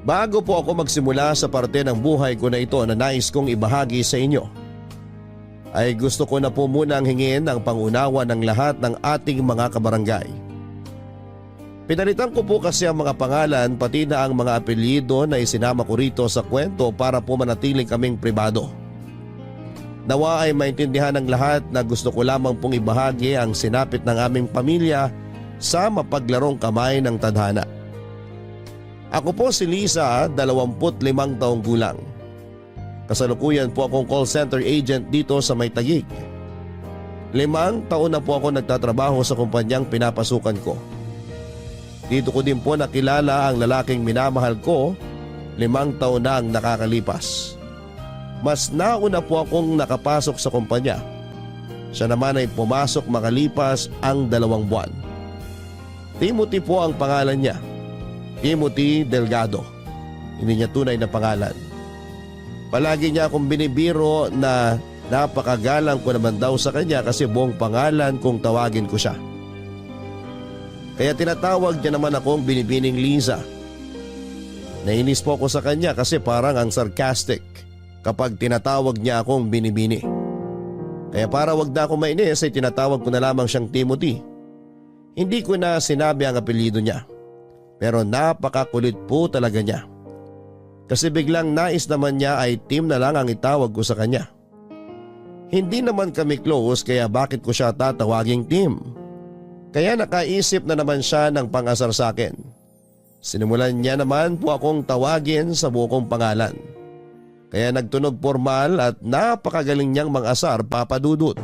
Bago po ako magsimula sa parte ng buhay ko na ito na nais kong ibahagi sa inyo, ay gusto ko na po munang hingin ang pangunawa ng lahat ng ating mga kabarangay. Pinalitan ko po kasi ang mga pangalan pati na ang mga apelyido na isinama ko rito sa kwento para po manatiling kaming pribado. Nawa ay maintindihan ng lahat na gusto ko lamang pong ibahagi ang sinapit ng aming pamilya sa mapaglarong kamay ng tadhana. Ako po si Liza, 25 taong gulang. Kasalukuyan po akong call center agent dito sa May Taguig. 5 taon na po ako nagtatrabaho sa kumpanyang pinapasukan ko. Dito ko din po nakilala ang lalaking minamahal ko, 5 taon na ang nakakalipas. Mas nauna po akong nakapasok sa kumpanya. Siya naman ay pumasok makalipas ang 2 buwan. Timothy po ang pangalan niya. Timothy Delgado. Hindi niya tunay na pangalan. Palagi niya akong binibiro na napakagalang ko naman daw sa kanya kasi buong pangalan kung tawagin ko siya. Kaya tinatawag niya naman akong binibining Liza. Nainis po ako sa kanya kasi parang ang sarcastic kapag tinatawag niya akong binibini. Kaya para wag na akong mainis ay tinatawag ko na lamang siyang Timothy. Hindi ko na sinabi ang apelyido niya. Pero napakakulit po talaga niya. Kasi biglang nais naman niya ay Tim na lang ang itawag ko sa kanya. Hindi naman kami close kaya bakit ko siya tatawaging Tim? Kaya nakaisip na naman siya ng pang-asar sa akin. Sinimulan niya naman po akong tawagin sa buong pangalan. Kaya nagtunog formal at napakagaling niyang mang-asar, Papa Dudut.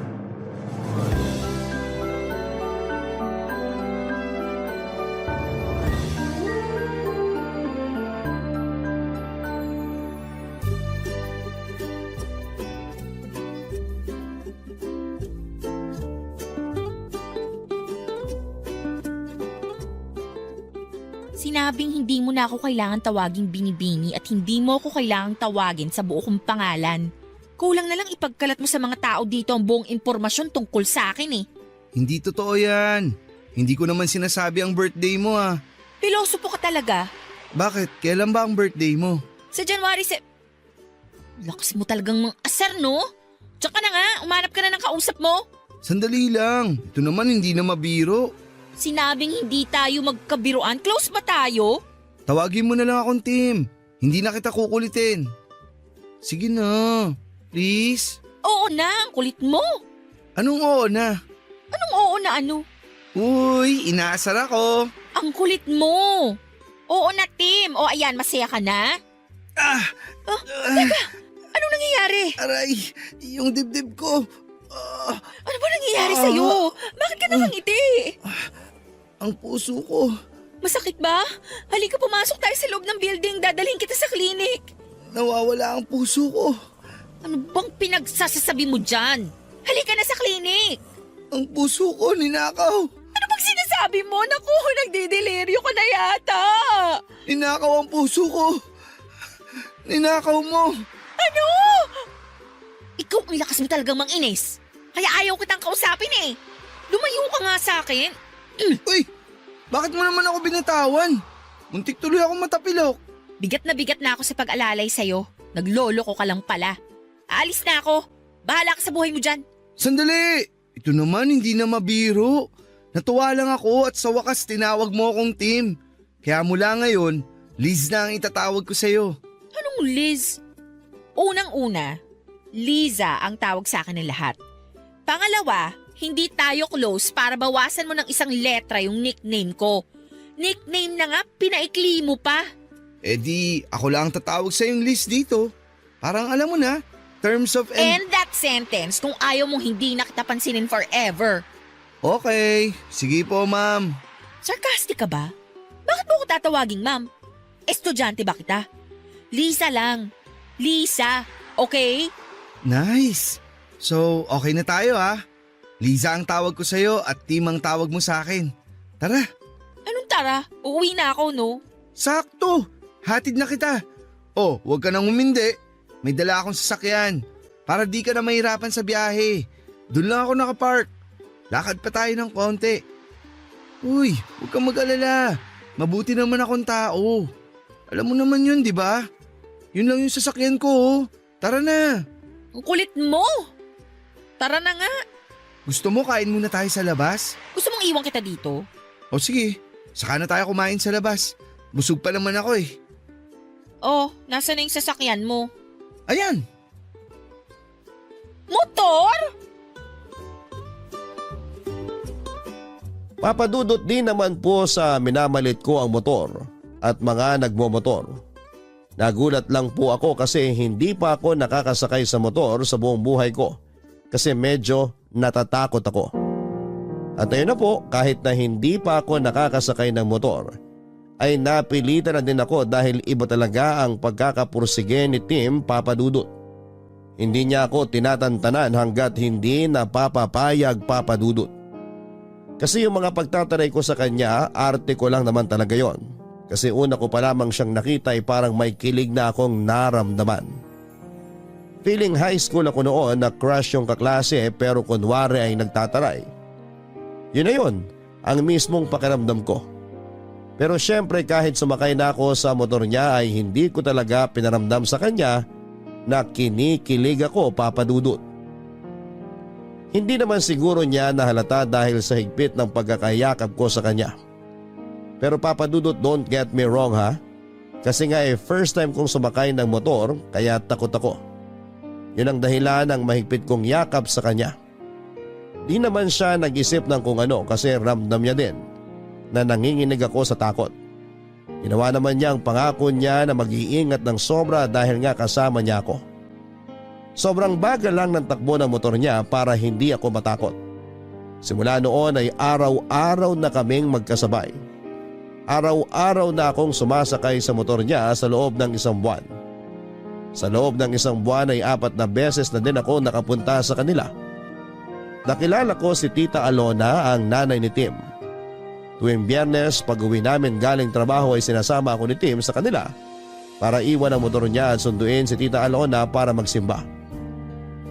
Sinabing hindi mo na ako kailangan tawaging binibini at hindi mo ako kailangang tawagin sa buo kong pangalan. Kulang na lang ipagkalat mo sa mga tao dito ang buong impormasyon tungkol sa akin eh. Hindi totoo yan. Hindi ko naman sinasabi ang birthday mo ah. Pilosopo ka talaga. Bakit? Kailan ba ang birthday mo? Sa January Lakas mo talagang mang-asar no? Tsaka na nga, umanap ka na ng kausap mo. Sandali lang. Ito naman hindi na mabiro. Sinabing hindi tayo magkabiruan. Close ba tayo? Tawagin mo na lang akong Tim. Hindi na kita kukulitin. Sige na. Please. Oo na, ang kulit mo. Anong oo na? Anong oo na ano? Uy, inaasar ako. Ang kulit mo. Oo na, Tim. O ayan, masaya ka na? Teka, anong nangyayari? Aray, yung dibdib ko. Ano ba nangyayari sa'yo? Bakit ka nakangiti? Ang puso ko. Masakit ba? Halika pumasok tayo sa loob ng building. Dadalhin kita sa klinik. Nawawala ang puso ko. Ano bang pinagsasasabi mo dyan? Halika na sa klinik. Ang puso ko ninakaw. Ano bang sinasabi mo? Naku, nagdideliryo ka na yata. Ninakaw ang puso ko. Ninakaw mo. Ano? Ikaw ang lakas mo talagang manginis. Kaya ayaw kitang kausapin eh. Lumayo ka nga sa akin. Uy, bakit mo naman ako binatawan? Muntik tuloy ako matapilok. Bigat na ako sa pag-alalay sa'yo. Naglolo ko ka lang pala. Aalis na ako. Bahala ka sa buhay mo dyan. Sandali! Ito naman hindi na mabiro. Natuwa lang ako at sa wakas tinawag mo akong Tim. Kaya mula ngayon, Liz na ang itatawag ko sa'yo. Anong Liz? Unang-una, Liza ang tawag sa akin ng lahat. Pangalawa, hindi tayo close para bawasan mo ng isang letra yung nickname ko. Nickname na nga, pinaikli mo pa. Eh di, ako lang ang tatawag sa'yong Liz dito. Parang alam mo na, terms of End that sentence kung ayaw mong hindi na kita pansinin forever. Okay, sige po ma'am. Sarcastic ka ba? Bakit mo ko tatawaging ma'am? Estudyante ba kita? Lisa lang. Lisa, okay? Nice. So, okay na tayo ha. Liza ang tawag ko sa'yo at Tim ang tawag mo sa akin. Tara. Anong tara? Uuwi na ako, no? Sakto. Hatid na kita. Oh, huwag ka nang umindi. May dala akong sasakyan. Para di ka na mahirapan sa biyahe. Doon lang ako nakapark. Lakad pa tayo ng konti. Uy, huwag kang mag-alala. Mabuti naman akong tao. Alam mo naman yun, di ba? Yun lang yung sasakyan ko, oh. Tara na. Ang kulit mo! Tara na nga. Gusto mo kain muna tayo sa labas? Gusto mong iwan kita dito? O sige, saka na tayo kumain sa labas. Busog pa naman ako eh. Oh, nasa na yung sasakyan mo? Ayan! Motor? Papadudot din naman po sa minamalit ko ang motor at mga nagmomotor. Nagulat lang po ako kasi hindi pa ako nakakasakay sa motor sa buong buhay ko kasi medyo natatakot ako. At ayun na po, kahit na hindi pa ako nakakasakay ng motor ay napilitan na din ako dahil iba talaga ang pagkakapursige ni Tim Papadudot. Hindi niya ako tinatantanan hanggat hindi napapapayag Papadudot. Kasi yung mga pagtataray ko sa kanya, arte ko lang naman talaga yon. Kasi una ko pa lamang siyang nakita ay parang may kilig na akong naramdaman. Feeling high school ako noon na crush yung kaklase pero kunwari ay nagtataray. Yun na yun, ang mismong pakiramdam ko. Pero syempre kahit sumakay na ako sa motor niya ay hindi ko talaga pinaramdam sa kanya na kinikilig ako Papadudot. Hindi naman siguro niya nahalata dahil sa higpit ng pagkakayakap ko sa kanya. Pero Papadudot, don't get me wrong ha. Kasi nga first time kong sumakay ng motor kaya takot ako. Yun ang dahilan ng mahigpit kong yakap sa kanya. Di naman siya nag-isip ng kung ano kasi ramdam niya din na nanginginig ako sa takot. Ginawa naman niya ang pangako niya na mag-iingat ng sobra dahil nga kasama niya ako. Sobrang bagal lang ng takbo ng motor niya para hindi ako matakot. Simula noon ay araw-araw na kaming magkasabay. Araw-araw na akong sumasakay sa motor niya sa loob ng 1 buwan. Sa loob ng 1 buwan ay 4 na beses na din ako nakapunta sa kanila. Nakilala ko si Tita Alona, ang nanay ni Tim. Tuwing Biyernes pag-uwi namin galing trabaho ay sinasama ako ni Tim sa kanila para iwan ang motor niya at sunduin si Tita Alona para magsimba.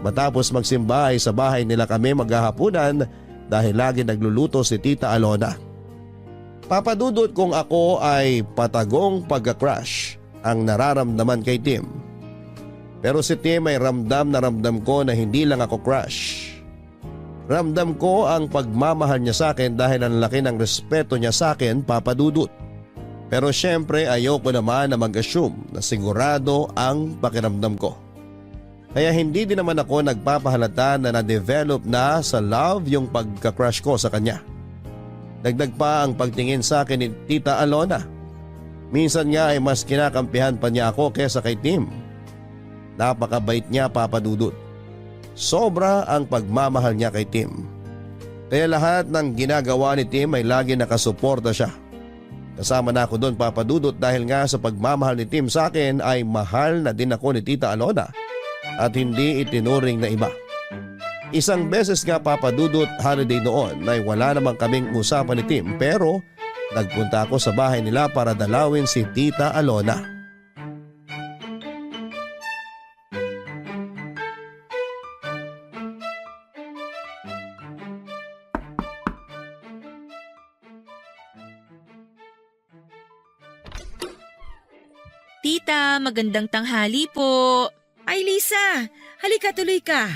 Matapos magsimba ay sa bahay nila kami maghahapunan dahil lagi nagluluto si Tita Alona. Papadudot kung ako ay patagong pagka-crush ang nararamdaman kay Tim. Pero si Tim ay ramdam na ramdam ko na hindi lang ako crush. Ramdam ko ang pagmamahal niya sa akin dahil ang laki ng respeto niya sa akin Papadudot. Pero syempre ayoko naman na mag-assume na sigurado ang pakiramdam ko. Kaya hindi din naman ako nagpapahalata na na-develop na sa love yung pagka-crush ko sa kanya. Dagdag pa ang pagtingin sa akin ni Tita Alona. Minsan nga ay mas kinakampihan pa niya ako kesa kay Tim. Napakabait niya Papadudot. Sobra ang pagmamahal niya kay Tim. Kaya lahat ng ginagawa ni Tim ay lagi nakasuporta siya. Kasama na ako doon Papadudot dahil nga sa pagmamahal ni Tim sa akin ay mahal na din ako ni Tita Alona at hindi itinuring na iba. Isang beses nga Papadudot holiday noon ay wala namang kaming usapan ni Tim pero nagpunta ako sa bahay nila para dalawin si Tita Alona. Tita, magandang tanghali po. Ay Lisa, halika tuloy ka.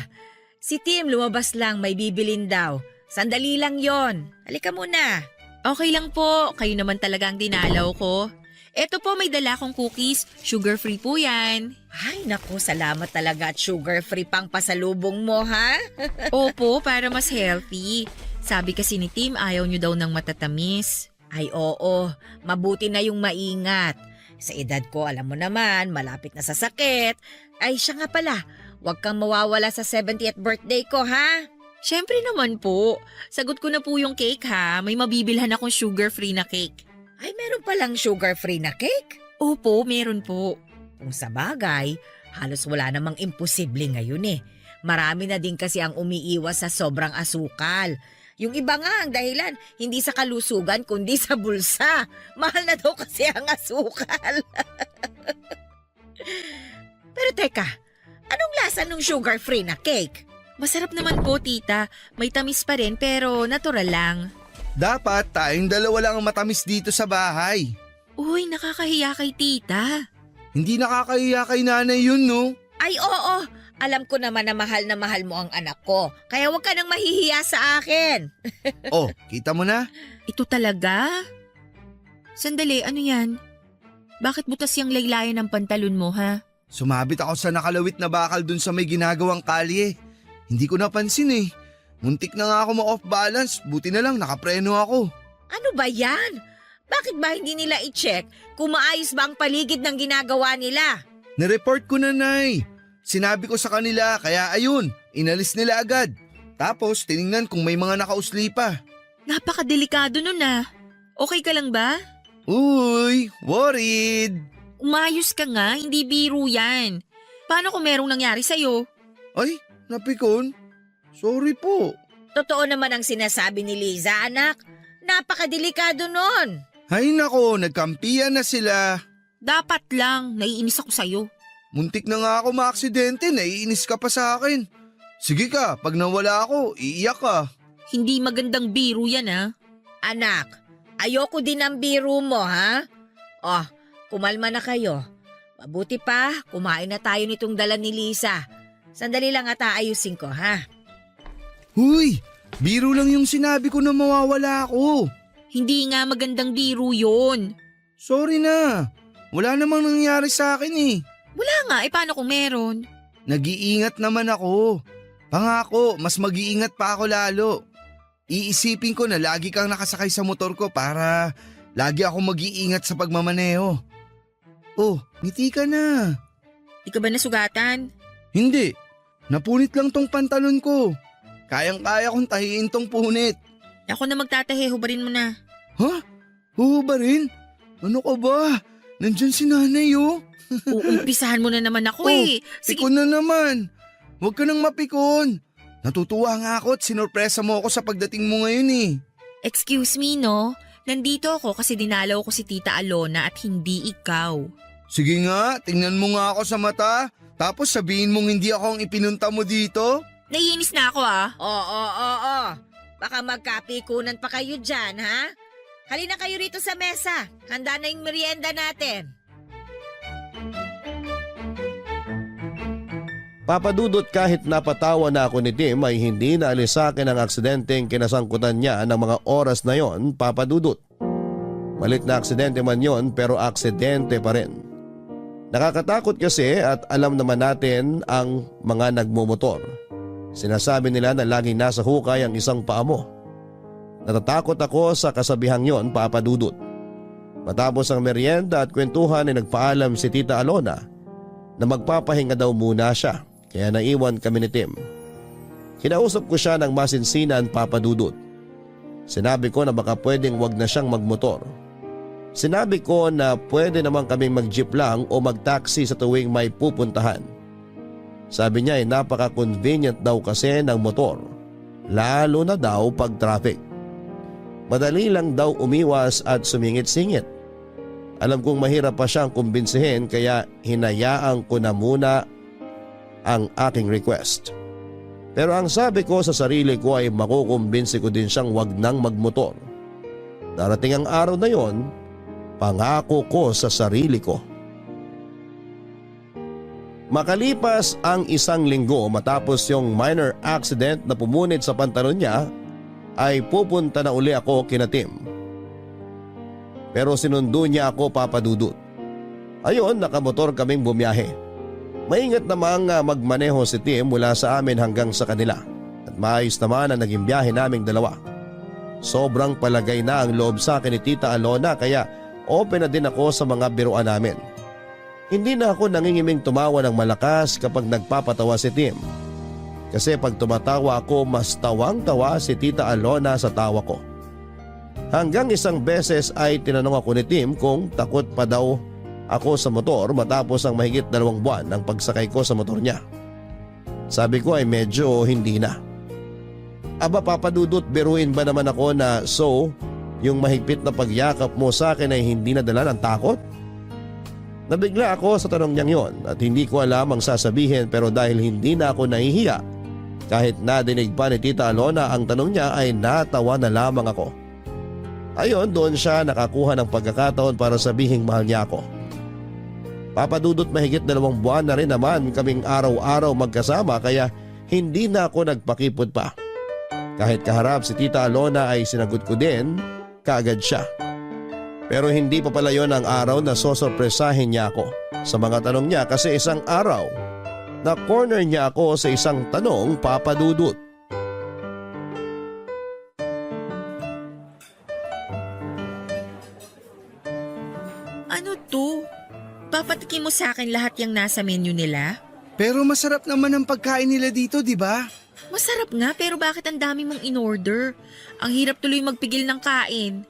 Si Tim lumabas lang, may bibilin daw. Sandali lang yon. Halika muna. Okay lang po, kayo naman talaga ang dinalaw ko. Eto po, may dala kong cookies, sugar-free po yan. Ay naku, salamat talaga at sugar-free pang pasalubong mo ha. Opo, para mas healthy. Sabi kasi ni Tim, ayaw nyo daw ng matatamis. Ay oo, mabuti na yung maingat. Sa edad ko, alam mo naman, malapit na sa sakit. Ay siya nga pala, huwag kang mawawala sa 70th birthday ko ha. Siyempre naman po. Sagot ko na po yung cake ha. May mabibilhan akong sugar-free na cake. Ay meron palang sugar-free na cake? Opo, meron po. Kung sa bagay, halos wala namang imposible ngayon eh. Marami na din kasi ang umiiwas sa sobrang asukal. Yung iba nga ang dahilan, hindi sa kalusugan kundi sa bulsa. Mahal na daw kasi ang asukal. Pero teka, anong lasa ng sugar-free na cake? Masarap naman po, tita. May tamis pa rin pero natural lang. Dapat tayong dalawa lang ang matamis dito sa bahay. Uy, nakakahiya kay tita. Hindi nakakahiya kay nanay yun, no? Ay oo, alam ko naman na mahal mo ang anak ko. Kaya huwag ka nang mahihiya sa akin. Oh, kita mo na? Ito talaga? Sandali, ano yan? Bakit butas yung laylayan ng pantalon mo, ha? Sumabit ako sa nakalawit na bakal dun sa may ginagawang kalye. Hindi ko napansin eh. Muntik na nga ako ma-off balance, buti na lang nakapreno ako. Ano ba yan? Bakit ba hindi nila i-check kung maayos ba ang paligid ng ginagawa nila? Nireport ko na, Nay. Sinabi ko sa kanila, kaya ayun, inalis nila agad. Tapos tiningnan kung may mga nakausli pa. Napakadelikado nun, ah. Okay ka lang ba? Uy, worried. Umayos ka nga, hindi biro yan. Paano kung merong nangyari sa'yo? Ay, napikon. Sorry po. Totoo naman ang sinasabi ni Liza, anak. Napakadelikado nun. Ay nako, nagkampiyan na sila. Dapat lang, naiinis ako sa'yo. Muntik na nga ako maaksidente, naiinis ka pa sa akin. Sige ka, pag nawala ako, iiyak ka. Hindi magandang biro yan, ah. Anak, ayoko din ang biro mo, ha? Oh, kumalma na kayo. Mabuti pa, kumain na tayo nitong dala ni Lisa. Sandali lang at aayusin ko, ha? Huy, biro lang yung sinabi ko na mawawala ako. Hindi nga magandang biro yun. Sorry na, wala namang nangyari sa akin eh. Wala nga, paano kung meron? Nag-iingat naman ako. Pangako, mas mag-iingat pa ako lalo. Iisipin ko na lagi kang nakasakay sa motor ko para lagi ako mag-iingat sa pagmamaneho. Oh, ngiti ka na. Di ka ba nasugatan? Hindi, napunit lang tong pantalon ko. Kayang-kaya kong tahiin tong punit. Ako na magtatahe, hubarin mo na. Ha? Huhubarin? Ano ka ba? Nandyan si nanay oh. Uumpisahan mo na naman ako Oh, eh. Sige, Pikon na naman. Huwag ka nang mapikon. Natutuwa nga ako at sinurpresa mo ako sa pagdating mo ngayon eh. excuse me no. Nandito ako kasi dinalaw ko si Tita Alona at hindi ikaw. Sige nga, tingnan mo nga ako sa mata. Tapos sabihin mong hindi ako ang ipinunta mo dito. Naiinis na ako ah. Oo. Baka magkapikunan pa kayo dyan, ha? Halina kayo rito sa mesa. Handa na yung merienda natin. Papadudot kahit napatawa na ako ni Tim ay hindi naalis sa akin ang aksidenteng kinasangkutan niya ng mga oras na yon, Papadudot. Malit na aksidente man yon pero aksidente pa rin. Nakakatakot kasi at alam naman natin ang mga nagmumotor. Sinasabi nila na laging nasa hukay ang isang paa mo. Natatakot ako sa kasabihang yon, Papadudot. Matapos ang merienda at kwentuhan ay nagpaalam si Tita Alona na magpapahinga daw muna siya. Kaya naiwan kami ni Tim. Kinausap ko siya ng masinsinan, Papadudot. Sinabi ko na baka pwedeng wag na siyang magmotor. Sinabi ko na pwede naman kaming mag-jeep lang o mag-taxi sa tuwing may pupuntahan. Sabi niya ay napaka-convenient daw kasi ng motor, lalo na daw pag traffic. Madali lang daw umiwas at sumingit-singit. Alam kong mahirap pa siyang kumbinsihin kaya hinayaan ko na muna ang aking request. Pero ang sabi ko sa sarili ko ay makukumbinsi ko din siyang wag nang magmotor. Darating ang araw na yon, pangako ko sa sarili ko. Makalipas ang 1 linggo matapos yung minor accident na pumunit sa pantalon niya, ay pupunta na uli ako kina Tim. Pero sinundo niya ako, Papadudot. Ayon, nakamotor kaming bumiyahe. Maingat namang magmaneho si Tim mula sa amin hanggang sa kanila at maayos naman ang naging biyahe naming dalawa. Sobrang palagay na ang loob sa akin ni Tita Alona kaya open na din ako sa mga biruan namin. Hindi na ako nangingiming tumawa ng malakas kapag nagpapatawa si Tim. Kasi pag tumatawa ako mas tawang-tawa si Tita Alona sa tawa ko. Hanggang isang beses ay tinanong ako ni Tim kung takot pa daw ako sa motor matapos ang mahigit 2 buwan ng pagsakay ko sa motor niya. Sabi ko ay medyo hindi na. Aba Papadudot, biruin ba naman ako na yung mahigpit na pagyakap mo sa akin ay hindi nadala ng takot? Nabigla ako sa tanong niyang yon at hindi ko alam ang sasabihin pero dahil hindi na ako nahihiya, kahit nadinig pa ni Tita Alona ang tanong niya ay natawa na lamang ako. Ayon, doon siya nakakuha ng pagkakataon para sabihing mahal niya ako. Papadudot, mahigit 2 buwan na rin naman kaming araw-araw magkasama kaya hindi na ako nagpakipot pa. Kahit kaharap si Tita Alona ay sinagot ko din kaagad siya. Pero hindi pa pala yon ang araw na sosorpresahin niya ako sa mga tanong niya kasi isang araw na corner niya ako sa isang tanong, Papadudot. Ano to? Papatikin mo sa akin lahat yung nasa menu nila? Pero masarap naman ang pagkain nila dito, di ba? Masarap nga pero bakit ang dami mong in-order? Ang hirap tuloy magpigil ng kain.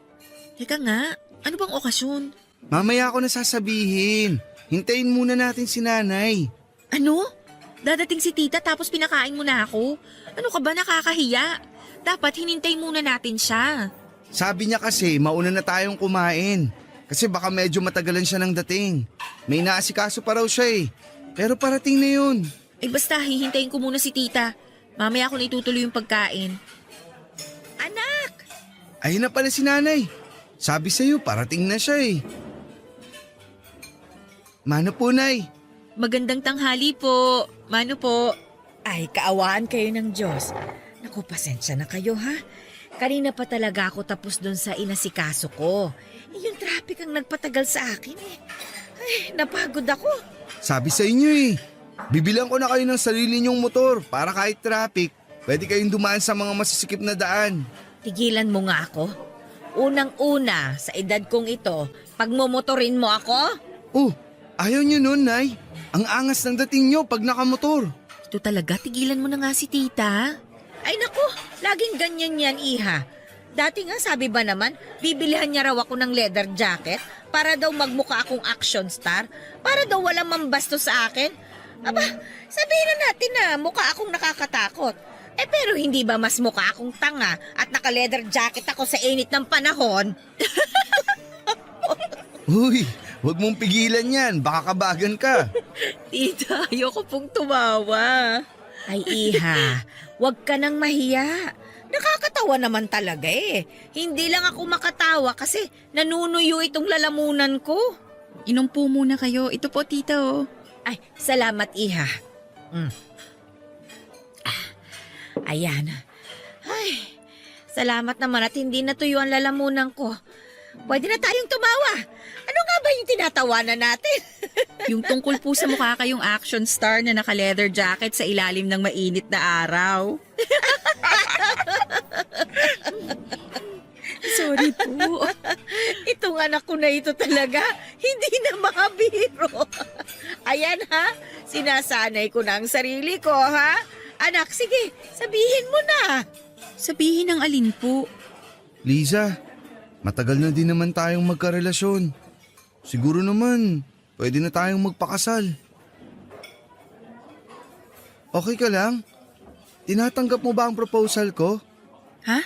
Teka nga, ano bang okasyon? Mamaya ako na sasabihin. Hintayin muna natin si nanay. Ano? Dadating si tita tapos pinakain mo na ako? Ano ka ba, nakakahiya? Dapat hinintay muna natin siya. Sabi niya kasi mauna na tayong kumain. Kasi baka medyo matagalan siya ng dating. May naasikaso pa raw siya eh. Pero parating na yun. Eh basta, hihintayin ko muna si tita. Mamaya ako na itutuloy yung pagkain. Anak! Ayun na pala si nanay. Sabi sa'yo parating na siya eh. Mano po, Nay? Magandang tanghali po. Mano po? Ay, kaawaan kayo ng Diyos. Naku, pasensya na kayo ha. Kanina pa talaga ako tapos doon sa inasikaso ko. Yung traffic ang nagpatagal sa akin eh. Ay, napagod ako. Sabi sa inyo eh. Bibilang ko na kayo ng sarili niyong motor para kahit traffic, pwede kayong dumaan sa mga masisikip na daan. Tigilan mo nga ako. Unang-una, sa edad kong ito, pagmumotorin mo ako? Oh, ayaw niyo nun, Nay. Ang angas ng dating niyo pag nakamotor. Ito talaga, tigilan mo na nga si tita. Ay naku, laging ganyan yan, iha. Dati nga sabi ba naman, bibilihan niya raw ako ng leather jacket para daw magmukha akong action star, para daw walang mambasto sa akin. Aba, sabihin na natin na mukha akong nakakatakot. Eh pero hindi ba mas mukha akong tanga at naka-leather jacket ako sa init ng panahon? Uy, wag mong pigilan yan, baka kabagan ka. Tita, ayoko pong tumawa. Ay iha, wag ka nang mahiya. Nakakatawa naman talaga eh. Hindi lang ako makatawa kasi nanunuyo itong lalamunan ko. Inom po muna kayo. Ito po, tita, oh. Ay, salamat iha. Ayan. Ay, salamat naman at hindi natuyo ang lalamunan ko. Pwede na tayong tumawa. Ano nga ba yung tinatawanan natin? Yung tungkol po sa mukha kayong action star na naka-leather jacket sa ilalim ng mainit na araw. Sorry po. Itong anak ko na ito talaga, hindi na makabiro. Ayan ha, sinasanay ko na ang sarili ko ha. Anak, sige, sabihin mo na. Sabihin ng alin po. Liza, matagal na din naman tayong magkarelasyon. Siguro naman, pwede na tayong magpakasal. Okay ka lang? Tinatanggap mo ba ang proposal ko? Ha?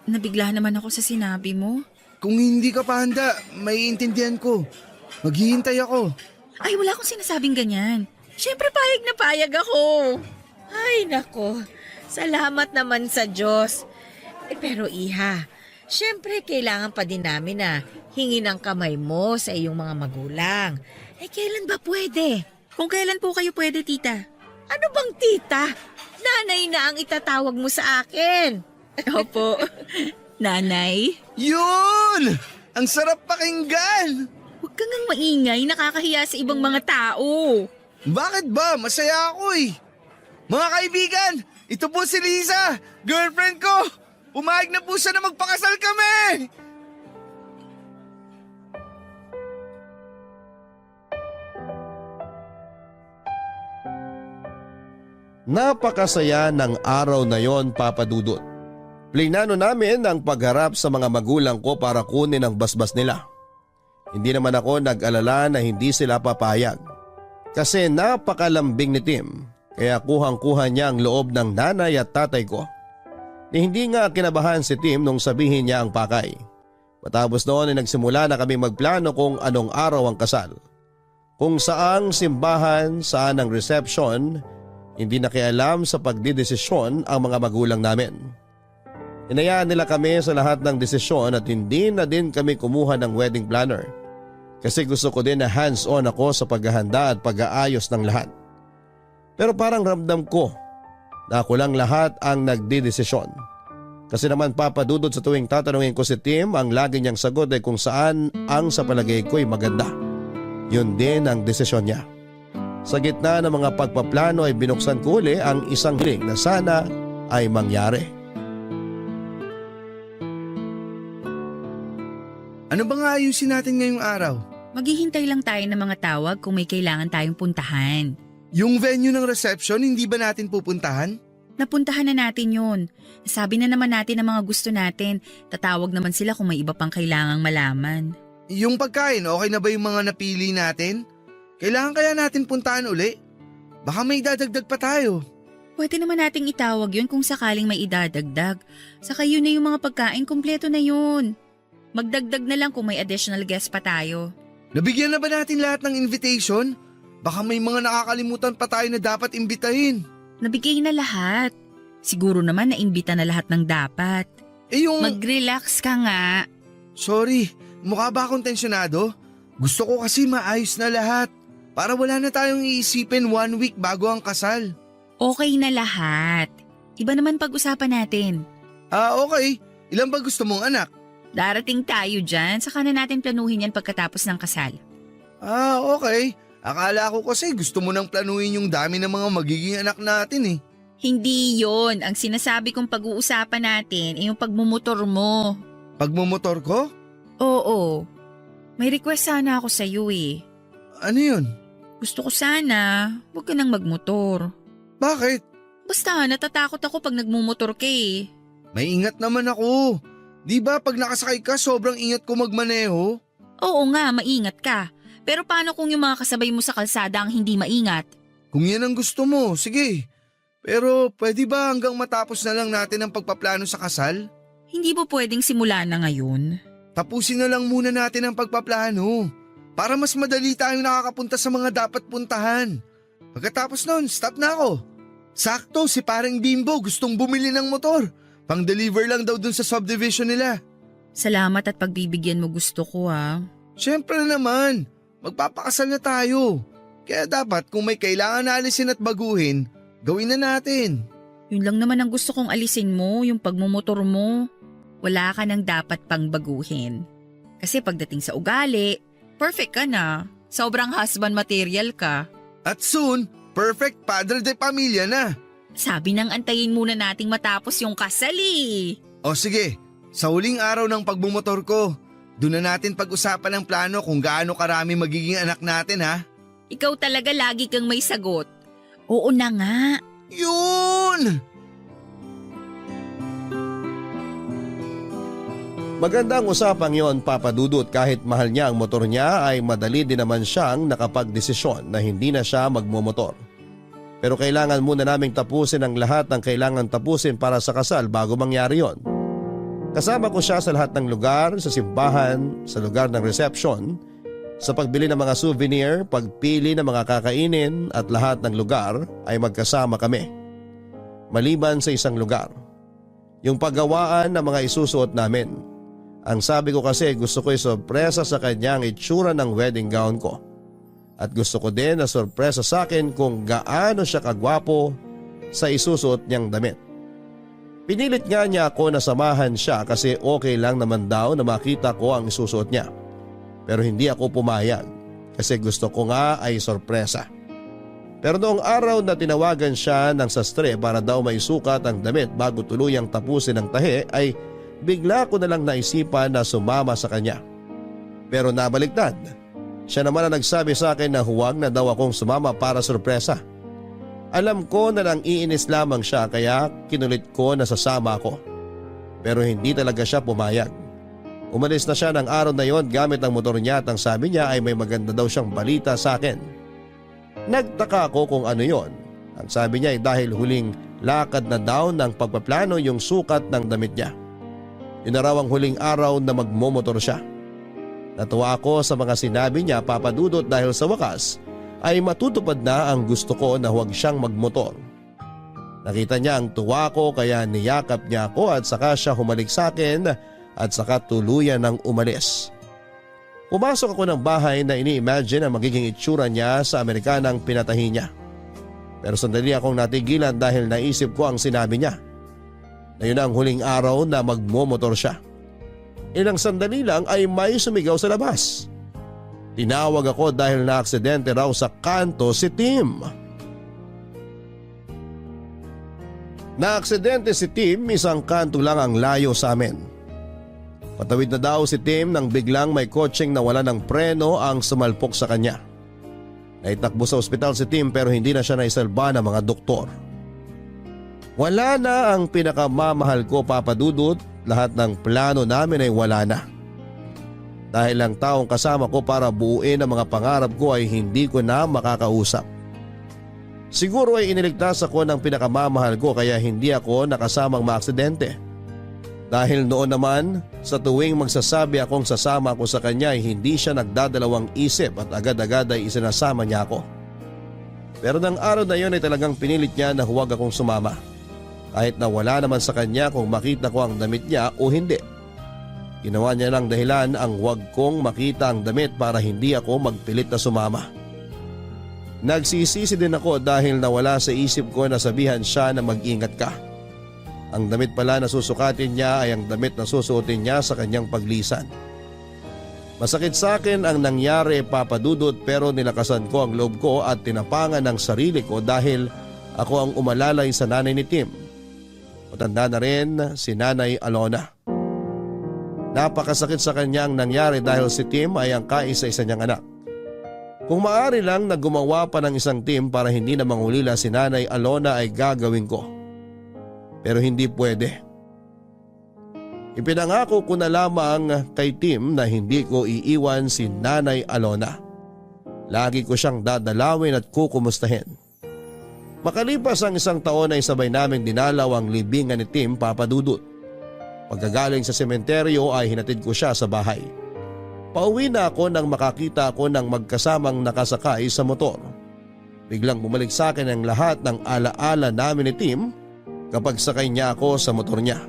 Nabigla naman ako sa sinabi mo. Kung hindi ka pa handa, maiintindihan ko. Maghihintay ako. Ay, wala akong sinasabing ganyan. Siyempre, payag na payag ako. Ay nako, salamat naman sa Diyos. Pero iha, syempre kailangan pa din namin na hingin ang kamay mo sa iyong mga magulang. Kailan ba pwede? Kung kailan po kayo pwede, tita? Ano bang tita? Nanay na ang itatawag mo sa akin. Opo. Nanay? Yun! Ang sarap pakinggan! Huwag kang ngang maingay, nakakahiya sa ibang mga tao. Bakit ba? Masaya ako eh. Mga kaibigan, ito po si Liza, girlfriend ko. Umayag na po siya na magpakasal kami. Napakasaya ng araw na yon, Papadudot. Plinano namin ang pagharap sa mga magulang ko para kunin ang basbas nila. Hindi naman ako nag-alala na hindi sila papayag. Kasi napakalambing ni Tim, kaya kuhang-kuha niya ang loob ng nanay at tatay ko. Hindi nga kinabahan si Tim nung sabihin niya ang pakay. Matapos noon ay nagsimula na kami magplano kung anong araw ang kasal. Kung saang simbahan, saan ang reception, hindi nakialam sa pagdidesisyon ang mga magulang namin. Hinayaan nila kami sa lahat ng desisyon at hindi na din kami kumuha ng wedding planner. Kasi gusto ko din na hands-on ako sa paghahanda at pag-aayos ng lahat. Pero parang ramdam ko na ako lang lahat ang nagdidesisyon. Kasi naman papadudod sa tuwing tatanungin ko si Tim, ang lagi niyang sagot ay kung saan ang sa palagay ko'y maganda. Yun din ang desisyon niya. Sa gitna ng mga pagpaplano ay binuksan ko uli ang isang hiling na sana ay mangyari. Ano ba nga ayusin natin ngayong araw? Maghihintay lang tayo ng mga tawag kung may kailangan tayong puntahan. Yung venue ng reception, hindi ba natin pupuntahan? Napuntahan na natin yun. Sabi na naman natin ang mga gusto natin. Tatawag naman sila kung may iba pang kailangang malaman. Yung pagkain, okay na ba yung mga napili natin? Kailangan kaya natin puntahan uli? Baka may dadagdag pa tayo. Pwede naman nating itawag yun kung sakaling may idadagdag. Saka yun na yung mga pagkain, kumpleto na yun. Magdagdag na lang kung may additional guest pa tayo. Nabigyan na ba natin lahat ng invitation? Baka may mga nakakalimutan pa tayo na dapat imbitahin. Nabigay na lahat. Siguro naman naimbita na lahat ng dapat. Mag-relax ka nga. Sorry, mukha ba akong tensyonado? Gusto ko kasi maayos na lahat. Para wala na tayong iisipin 1 week bago ang kasal. Okay na lahat. Iba naman pag-usapan natin. Okay. Ilan ba gusto mong anak? Darating tayo dyan, saka na natin planuhin yan pagkatapos ng kasal. Okay. Akala ko kasi gusto mo nang planuhin yung dami ng mga magiging anak natin eh. Hindi yon. Ang sinasabi kong pag-uusapan natin ay yung pagmumotor mo. Pagmumotor ko? Oo. May request sana ako sa iyo eh. Ano yun? Gusto ko sana, huwag ka nang magmotor. Bakit? Basta natatakot ako pag nagmumotor ka eh. May ingat naman ako. Di ba pag nakasakay ka sobrang ingat ko magmaneho? Oo nga, maingat ka. Pero paano kung yung mga kasabay mo sa kalsada ang hindi maingat? Kung yan ang gusto mo, sige. Pero pwede ba hanggang matapos na lang natin ang pagpaplano sa kasal? Hindi ba pwedeng simula na ngayon? Tapusin na lang muna natin ang pagpaplano. Para mas madali tayong nakakapunta sa mga dapat puntahan. Pagkatapos nun, stop na ako. Sakto, si parang Bimbo gustong bumili ng motor. Pang-deliver lang daw dun sa subdivision nila. Salamat at pagbibigyan mo gusto ko ha. Siyempre naman, magpapakasal na tayo. Kaya dapat kung may kailangan na alisin at baguhin, gawin na natin. Yun lang naman ang gusto kong alisin mo, yung pagmumotor mo. Wala ka nang dapat pang baguhin. Kasi pagdating sa ugali, perfect ka na. Sobrang husband material ka. At soon, perfect padre de pamilya na. Sabi nang antayin muna nating matapos yung kasal eh. O sige, sa huling araw ng pagbumotor ko, doon na natin pag-usapan ang plano kung gaano karami magiging anak natin ha. Ikaw talaga lagi kang may sagot. Oo na nga. Yun! Magandang usapang yon, Papa Dudut. Kahit mahal niya ang motor niya ay madali din naman siyang nakapagdesisyon na hindi na siya magmumotor. Pero kailangan muna naming tapusin ang lahat ng kailangan tapusin para sa kasal bago mangyari yon. Kasama ko siya sa lahat ng lugar, sa simbahan, sa lugar ng reception, sa pagbili ng mga souvenir, pagpili ng mga kakainin at lahat ng lugar ay magkasama kami. Maliban sa isang lugar, yung paggawaan ng mga isusuot namin. Ang sabi ko kasi gusto ko isorpresa sa kanya ang itsura ng wedding gown ko. At gusto ko din na sorpresa sa akin kung gaano siya kagwapo sa isusuot niyang damit. Pinilit nga niya ako na samahan siya kasi okay lang naman daw na makita ko ang isusuot niya. Pero hindi ako pumayag kasi gusto ko nga ay sorpresa. Pero noong araw na tinawagan siya ng sastre para daw maisukat ang damit bago tuluyang tapusin ang tahi ay bigla ko na lang naisipan na sumama sa kanya. Pero nabaliktad. Siya naman ang nagsabi sa akin na huwag na daw akong sumama para sorpresa. Alam ko na lang iinis lamang siya kaya kinulit ko na sasama ako. Pero hindi talaga siya pumayag. Umalis na siya ng araw na yon gamit ang motor niya at ang sabi niya ay may maganda daw siyang balita sa akin. Nagtaka ako kung ano yon. Ang sabi niya ay dahil huling lakad na daw ng pagpaplano yung sukat ng damit niya. Yun na raw ang huling araw na magmomotor siya. Natuwa ako sa mga sinabi niya, Papa Dudut, dahil sa wakas ay matutupad na ang gusto ko na huwag siyang magmotor. Nakita niya ang tuwa ko kaya niyakap niya ako at saka siya humalik sa akin at saka tuluyan ng umalis. Pumasok ako ng bahay na ini-imagine ang magiging itsura niya sa Amerikanang pinatahi niya. Pero sandali akong natigilan dahil naisip ko ang sinabi niya. Na yun ang huling araw na magmomotor siya. Ilang sandali lang ay may sumigaw sa labas. Tinawag ako dahil na-aksidente raw sa kanto si Tim. Na-aksidente si Tim, isang kanto lang ang layo sa amin. Patawid na daw si Tim nang biglang may kotseng nawala ng preno ang sumalpok sa kanya. Naitakbo sa ospital si Tim pero hindi na siya naisalba ng mga doktor. Wala na ang pinakamamahal ko, Papa Dudut. Lahat ng plano namin ay wala na. Dahil ang taong kasama ko para buuin ang mga pangarap ko ay hindi ko na makakausap. Siguro ay iniligtas ako ng pinakamamahal ko kaya hindi ako nakasamang maaksidente. Dahil noon naman, sa tuwing magsasabi akong sasama ako sa kanya ay hindi siya nagdadalawang isip at agad-agad ay isinasama niya ako. Pero ng araw na yon ay talagang pinilit niya na huwag akong sumama. Kahit na wala naman sa kanya kung makita ko ang damit niya o hindi. Ginawa niya lang dahilan ang huwag kong makita ang damit para hindi ako magpilit na sumama. Nagsisisi din ako dahil nawala sa isip ko na sabihan siya na mag-ingat ka. Ang damit pala na susukatin niya ay ang damit na susuotin niya sa kanyang paglisan. Masakit sa akin ang nangyari, Papa Dudut, pero nilakasan ko ang loob ko at tinapangan ang sarili ko dahil ako ang umalalay sa nanay ni Tim. Matanda na rin si Nanay Alona. Napakasakit sa kanya ang nangyari dahil si Tim ay ang kaisa-isa niyang anak. Kung maaari lang na gumawa pa ng isang Tim para hindi na mangulila si Nanay Alona ay gagawin ko. Pero hindi pwede. Ipinangako ko na lamang kay Tim na hindi ko iiwan si Nanay Alona. Lagi ko siyang dadalawin at kukumustahin. Makalipas ang isang taon ay sabay naming dinalaw ang libingan ni Tim, Papa Dudut. Pagkagaling sa sementeryo ay hinatid ko siya sa bahay. Pauwi na ako nang makakita ako ng magkasamang nakasakay sa motor. Biglang bumalik sa akin ang lahat ng alaala namin ni Tim kapag sakay niya ako sa motor niya.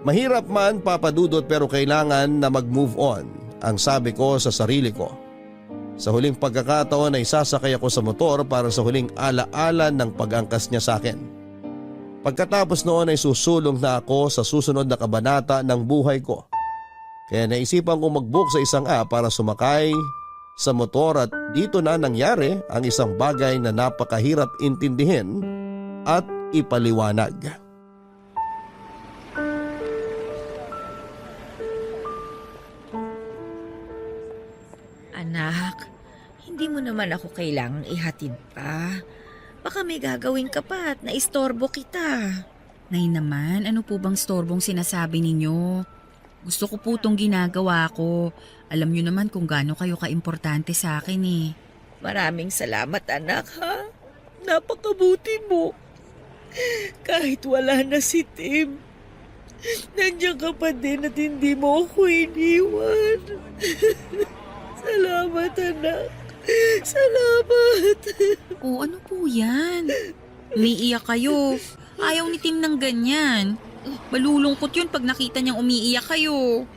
Mahirap man, Papa Dudut, pero kailangan na mag-move on, ang sabi ko sa sarili ko. Sa huling pagkakataon ay sasakay ako sa motor para sa huling alaala ng pag-angkas niya sa akin. Pagkatapos noon ay susulong na ako sa susunod na kabanata ng buhay ko. Kaya naisipan kong mag-book sa isang app para sumakay sa motor at dito na nangyari ang isang bagay na napakahirap intindihin at ipaliwanag. Anak, hindi mo naman ako kailangang ihatid pa. Baka may gagawin ka pa at naistorbo kita. Nay naman, ano po bang storbong sinasabi ninyo? Gusto ko po itong ginagawa ko. Alam niyo naman kung gaano kayo kaimportante sa akin eh. Maraming salamat, anak, ha? Napakabuti mo. Kahit wala na si Tim, nandiyan ka pa din at hindi mo ako iniwan. Salamat, anak. Salamat. O ano po yan? Umiiyak kayo. Ayaw ni Tim ng ganyan. Malulungkot yun pag nakita niyang umiiyak kayo.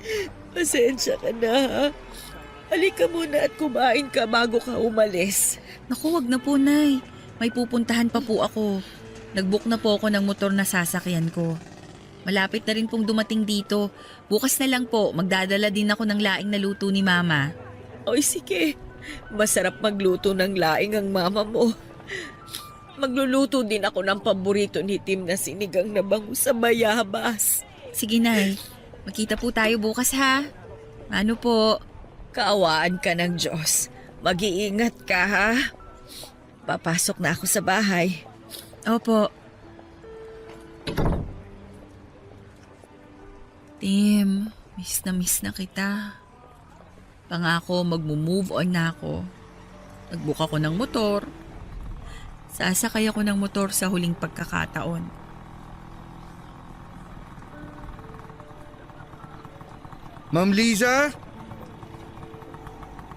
Pasensya ka na, ha? Halika muna at kumain ka bago ka umalis. Naku, wag na po, Nay. May pupuntahan pa po ako. Nag-book na po ako ng motor na sasakyan ko. Malapit na rin pong dumating dito. Bukas na lang po, magdadala din ako ng laing na luto ni Mama. Oy, sige. Masarap magluto ng laing ang mama mo. Magluluto din ako ng paborito ni Tim na sinigang na bangus sa bayabas. Sige, Nay. Magkita po tayo bukas, ha? Ano po? Kaawaan ka ng Diyos. Mag-iingat ka, ha? Papasok na ako sa bahay. Opo. Tim, miss na kita. Pangako magmo-move on na ako. Nag-book ako ng motor. Sasakay ako ng motor sa huling pagkakataon. Ma'am Liza?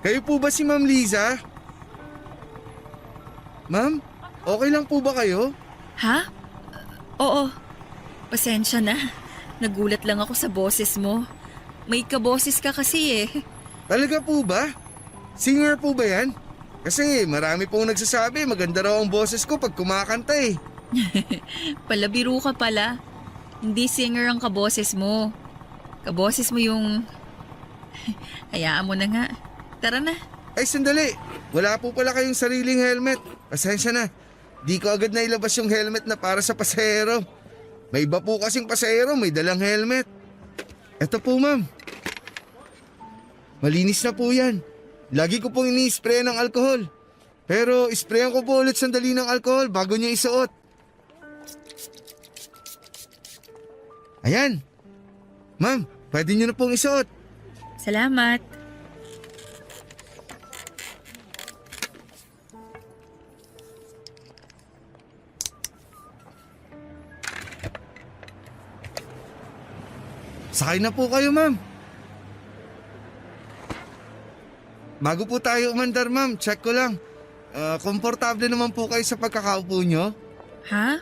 Kayo po ba si Ma'am Liza? Ma'am, okay lang po ba kayo? Ha? Oo. Pasensya na. Nagulat lang ako sa boses mo. May kaboses ka kasi eh. Talaga po ba? Singer po ba yan? Kasi marami pong nagsasabi maganda raw ang boses ko pag kumakanta eh. Palabiro ka pala. Hindi singer ang kaboses mo. Kaboses mo yung... Hayaan mo na nga. Tara na. Ay sandali, wala po pala kayong sariling helmet. Pasensya na, di ko agad nailabas yung helmet na para sa pasahero. May iba po kasing pasahero may dalang helmet. Eto po ma'am. Malinis na po yan. Lagi ko pong ini-spray ng alcohol. Pero sprayan ko po ulit sandali ng alcohol bago niya isuot. Ayan. Ma'am, pwede niyo na pong isuot. Salamat. Sakay na po kayo, ma'am. Bago po tayo umandar, ma'am, check ko lang. Komportable naman po kayo sa pagkakaupo nyo? Ha?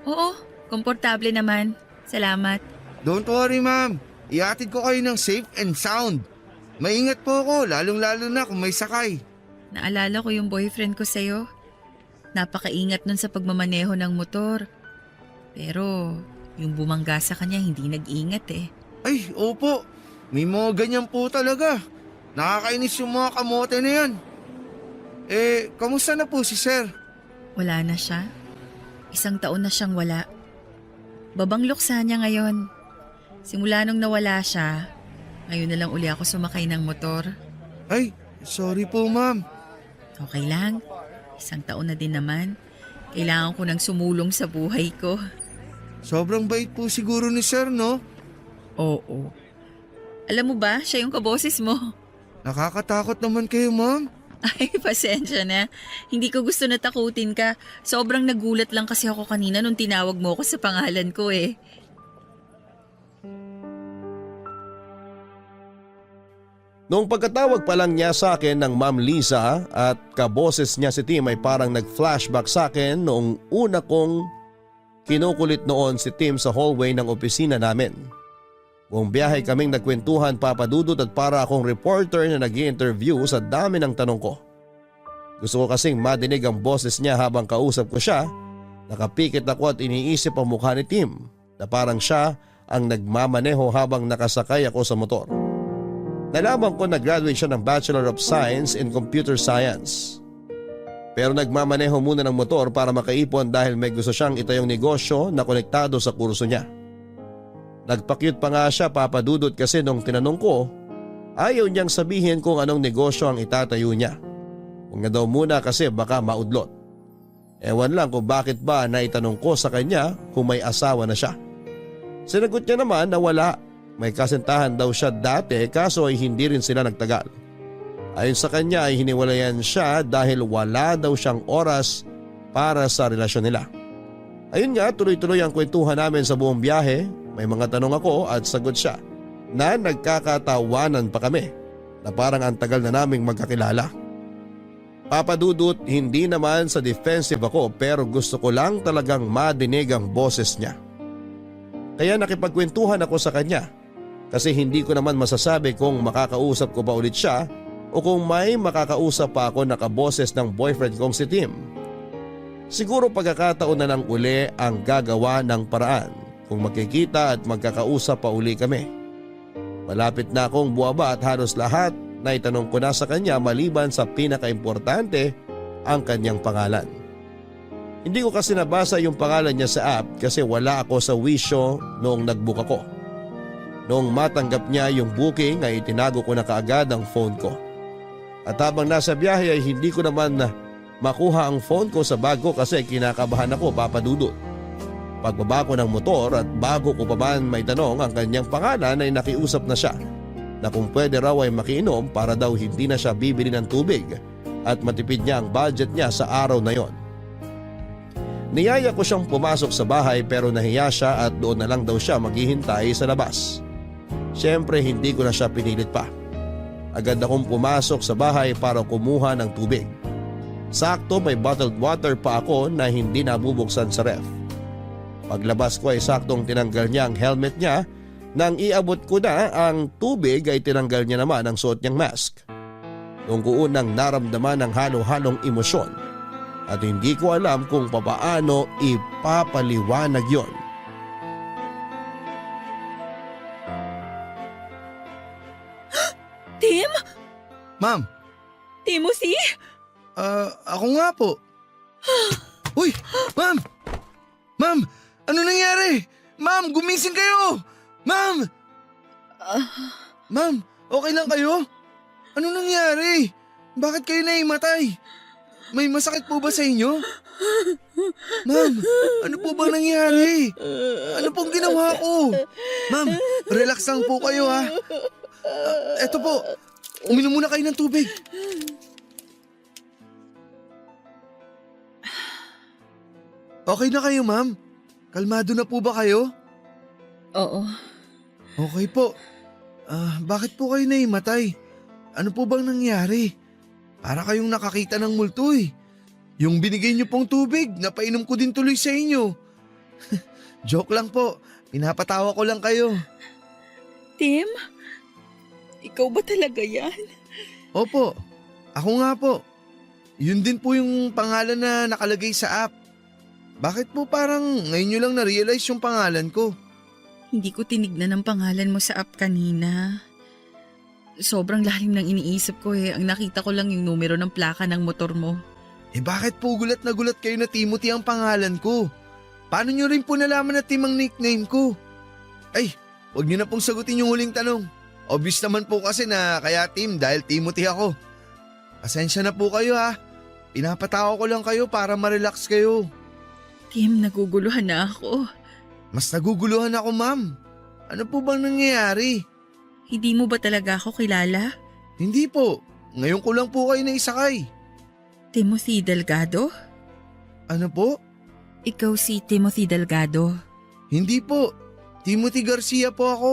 Oo, komportable naman. Salamat. Don't worry, ma'am. Iatid ko kayo ng safe and sound. Maingat po ako, lalong-lalo na kung may sakay. Naalala ko yung boyfriend ko sa'yo. Napakaingat nun sa pagmamaneho ng motor. Pero yung bumangga sa kanya hindi nag-ingat eh. Ay, opo. May mga ganyan po talaga. Nakakainis yung mga kamote na yan. Kamusta na po si sir? Wala na siya. 1 taon na siyang wala. Babang luksa niya ngayon. Simula nung nawala siya, ngayon na lang uli ako sumakay ng motor. Ay, sorry po ma'am. Okay lang. 1 taon na din naman. Kailangan ko nang sumulong sa buhay ko. Sobrang bait po siguro ni sir, no? Oo. Alam mo ba, siya yung kaboses mo. Nakakatakot naman kayo, ma'am. Ay, pasensya na. Hindi ko gusto na takutin ka. Sobrang nagulat lang kasi ako kanina nung tinawag mo ko sa pangalan ko eh. Noong pagkatawag pa lang niya sa akin ng Ma'am Liza at kaboses niya si Tim ay parang nag-flashback sa akin noong una kong kinukulit noon si Tim sa hallway ng opisina namin. Buong biyahe kaming nagkwentuhan, Papa Dudut, at para akong reporter na nag-i-interview sa dami ng tanong ko. Gusto ko kasing madinig ang boses niya habang kausap ko siya. Nakapikit ako at iniisip ang mukha ni Tim na parang siya ang nagmamaneho habang nakasakay ako sa motor. Nalaman ko na graduate siya ng Bachelor of Science in Computer Science. Pero nagmamaneho muna ng motor para makaipon dahil may gusto siyang itayong negosyo na konektado sa kurso niya. Nagpakyut pa nga siya, Papa Dudut, kasi nung tinanong ko, ayaw niyang sabihin kung anong negosyo ang itatayo niya. Huwag na daw muna kasi baka maudlot. Ewan lang kung bakit ba naitanong ko sa kanya kung may asawa na siya. Sinagot niya naman na wala. May kasintahan daw siya dati kaso ay hindi rin sila nagtagal. Ayon sa kanya ay hiniwalayan siya dahil wala daw siyang oras para sa relasyon nila. Ayun nga, tuloy-tuloy ang kwentuhan namin sa buong biyahe. May mga tanong ako at sagot siya na nagkakatawanan pa kami na parang ang tagal na naming magkakilala. Papa Dudut, hindi naman sa defensive ako pero gusto ko lang talagang madinig ang boses niya. Kaya nakipagkwentuhan ako sa kanya kasi hindi ko naman masasabi kung makakausap ko pa ulit siya o kung may makakausap pa ako na kaboses ng boyfriend kong si Tim. Siguro pagkakataon na lang uli ang gagawa ng paraan kung magkikita at magkakausap pa uli kami. Malapit na akong buwaba at halos lahat na itanong ko na sa kanya maliban sa pinakaimportante, ang kanyang pangalan. Hindi ko kasi nabasa yung pangalan niya sa app kasi wala ako sa wisyo noong nagbook ako. Noong matanggap niya yung booking ay itinago ko na kaagad ang phone ko. At habang nasa biyahe ay hindi ko naman makuha ang phone ko sa bag ko kasi kinakabahan ako, Papa Dudut. Pagbaba ko ng motor at bago ko pa man may tanong ang kanyang pangalan ay nakiusap na siya na kung pwede raw ay makiinom para daw hindi na siya bibili ng tubig at matipid niya ang budget niya sa araw na yon. Niyaya ko siyang pumasok sa bahay pero nahiya siya at doon na lang daw siya maghihintay sa labas. Siyempre hindi ko na siya pinilit pa. Agad akong pumasok sa bahay para kumuha ng tubig. Sakto may bottled water pa ako na hindi nabubuksan sa ref. Paglabas ko ay saktong tinanggal niya ang helmet niya. Nang iabot ko na ang tubig ay tinanggal niya naman ang suot niyang mask. Noong ko unang naramdaman ang halo-halong emosyon at hindi ko alam kung papaano ipapaliwanag yon. Tim? Ma'am, Timothy? ako nga po. Uy, ma'am! Ma'am, ano nangyari? Ma'am, gumising kayo! Ma'am! Ma'am, okay lang kayo? Ano nangyari? Bakit kayo naimatay? May masakit po ba sa inyo? Ma'am, ano po ba nangyari? Ano pong ginawa ko? Ma'am, relax lang po kayo ha. Eto po, uminom muna kayo ng tubig. Okay na kayo, ma'am? Kalmado na po ba kayo? Oo. Okay po. Bakit po kayo naimatay? Ano po bang nangyari? Para kayong nakakita ng multo eh. Yung binigay niyo pong tubig, napainom ko din tuloy sa inyo. Joke lang po. Pinapatawa ko lang kayo. Tim? Ikaw ba talaga yan? Opo, ako nga po. Yun din po yung pangalan na nakalagay sa app. Bakit po parang ngayon nyo lang na-realize yung pangalan ko? Hindi ko tinignan ang pangalan mo sa app kanina. Sobrang lalim ng iniisip ko eh. Ang nakita ko lang yung numero ng plaka ng motor mo. Bakit po gulat na gulat kayo na Timothy ang pangalan ko? Paano nyo rin po nalaman na Tim ang nickname ko? Ay, huwag nyo na pong sagutin yung huling tanong. Obvious naman po kasi na kaya Tim dahil Timothy ako. Pasensya na po kayo ha. Pinapatawa ko lang kayo para ma-relax kayo. Tim, naguguluhan na ako. Mas naguguluhan ako, ma'am. Ano po bang nangyayari? Hindi mo ba talaga ako kilala? Hindi po. Ngayon ko lang po kayo naisakay. Timothy Delgado? Ano po? Ikaw si Timothy Delgado. Hindi po. Timothy Garcia po ako.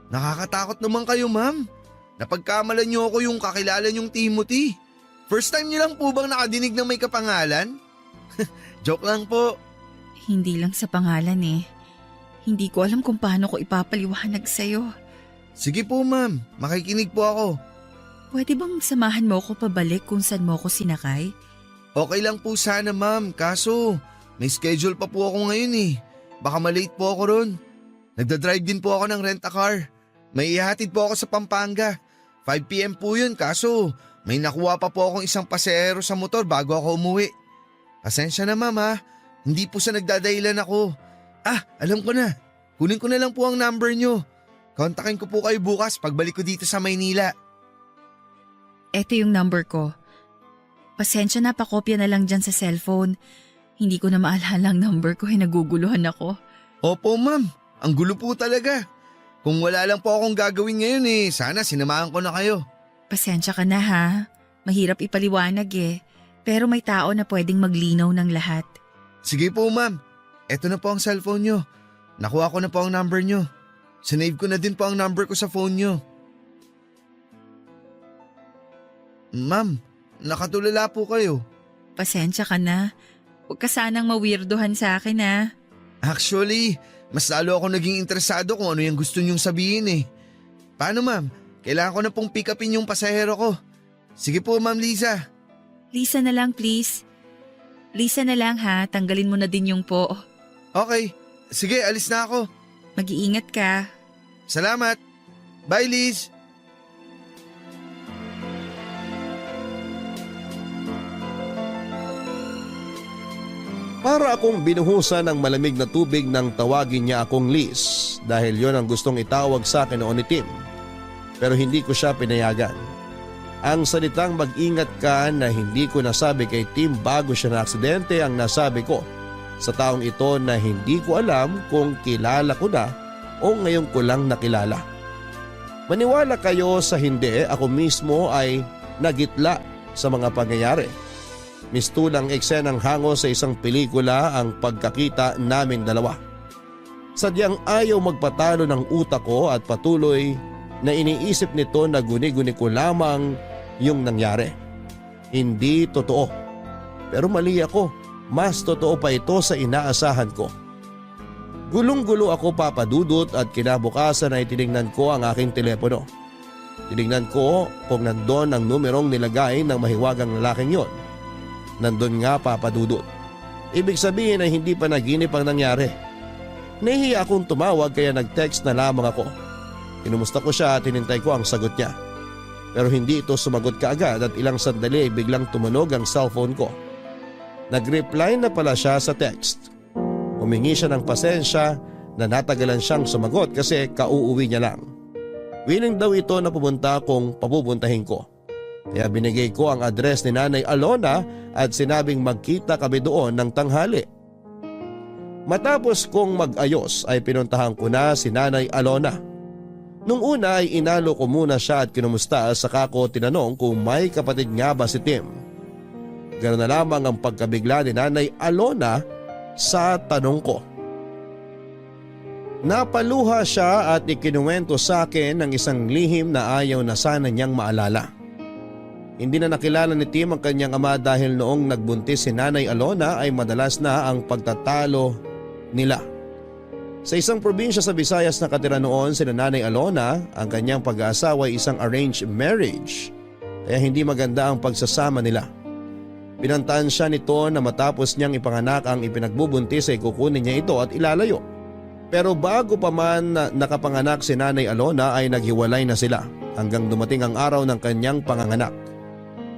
Nakakatakot naman kayo, ma'am. Napagkamalan niyo ako yung kakilala niyong Timothy. First time niyo lang po bang nakadinig ng may kapangalan? Joke lang po. Hindi lang sa pangalan eh. Hindi ko alam kung paano ko ipapaliwanag sa'yo. Sige po, ma'am. Makikinig po ako. Pwede bang samahan mo ako pabalik kung saan mo ako sinakay? Okay lang po sana, ma'am. Kaso, may schedule pa po ako ngayon eh. Baka malate po ako ron. Nagdadrive din po ako ng rent-a-car. May ihatid po ako sa Pampanga. 5 PM po yun, kaso may nakuha pa po akong isang pasahero sa motor bago ako umuwi. Pasensya na, ma'am ha. Hindi po sa nagdadahilan ako. Alam ko na. Kunin ko na lang po ang number nyo. Kontakin ko po kayo bukas pagbalik ko dito sa Maynila. Eto yung number ko. Pasensya na, pakopya na lang dyan sa cellphone. Hindi ko na maalala ang number ko, naguguluhan ako. Opo, ma'am. Ang gulo po talaga. Kung wala lang po akong gagawin ngayon sana sinamahan ko na kayo. Pasensya ka na ha. Mahirap ipaliwanag eh. Pero may tao na pwedeng maglinaw ng lahat. Sige po, ma'am. Eto na po ang cellphone nyo. Nakuha ko na po ang number nyo. Sinave ko na din po ang number ko sa phone nyo. Ma'am, nakatulala po kayo. Pasensya ka na. Huwag ka sanang mawirdohan sa akin ha. Actually, mas lalo ako naging interesado kung ano yung gusto nyong sabihin eh. Paano, ma'am? Kailangan ko na pong pick upin yung pasahero ko. Sige po, Ma'am Liza. Lisa na lang please. Lisa na lang ha, tanggalin mo na din yung po. Okay, sige, alis na ako. Mag-iingat ka. Salamat. Bye, Liz. Para akong binuhusan ng malamig na tubig nang tawagin niya akong Liz dahil yon ang gustong itawag sa akin noon ni Tim. Pero hindi ko siya pinayagan. Ang salitang mag-ingat ka na hindi ko nasabi kay Tim bago siya na aksidente ang nasabi ko sa taong ito na hindi ko alam kung kilala ko na o ngayon ko lang nakilala. Maniwala kayo sa hindi, ako mismo ay nagitla sa mga pangyayari. Mistulang eksenang hango sa isang pelikula ang pagkakita naming dalawa. Sadyang ayaw magpatalo ng utak ko at patuloy na iniisip nito na guni-guni ko lamang yung nangyari. Hindi totoo. Pero mali ako. Mas totoo pa ito sa inaasahan ko. Gulong-gulo ako papadudot at kinabukasan ay tinignan ko ang aking telepono. Tinignan ko kung nandun ang numerong nilagay ng mahiwagang lalaking yon. Nandun nga papadudot. Ibig sabihin ay hindi pa naginip ang nangyari. Nahihiya akong tumawag kaya nag-text na lamang ako. Kinumusta ko siya at hinintay ko ang sagot niya. Pero hindi ito sumagot kaagad at ilang sandali ay biglang tumunog ang cellphone ko. Nag-reply na pala siya sa text. Humingi siya ng pasensya na natagalan siyang sumagot kasi kauuwi niya lang. Willing daw ito na pumunta kung papupuntahin ko. Kaya binigay ko ang address ni Nanay Alona at sinabing magkita kami doon ng tanghali. Matapos kong mag-ayos ay pinuntahan ko na si Nanay Alona. Nung una ay inalo ko muna siya at kinumusta saka ko tinanong kung may kapatid nga ba si Tim. Ganoon na lamang ang pagkabigla ni Nanay Alona sa tanong ko. Napaluha siya at ikinuwento sa akin ng isang lihim na ayaw na sana niyang maalala. Hindi na nakilala ni Tim ang kanyang ama dahil noong nagbuntis si Nanay Alona ay madalas na ang pagtatalo nila. Sa isang probinsya sa Visayas nakatira noon si Nanay Alona, ang kanyang pag-aasawa ay isang arranged marriage kaya hindi maganda ang pagsasama nila. Pinantaan siya nito na matapos niyang ipanganak ang ipinagbubuntis ay kukunin niya ito at ilalayo. Pero bago pa man nakapanganak si Nanay Alona ay naghiwalay na sila hanggang dumating ang araw ng kanyang panganganak.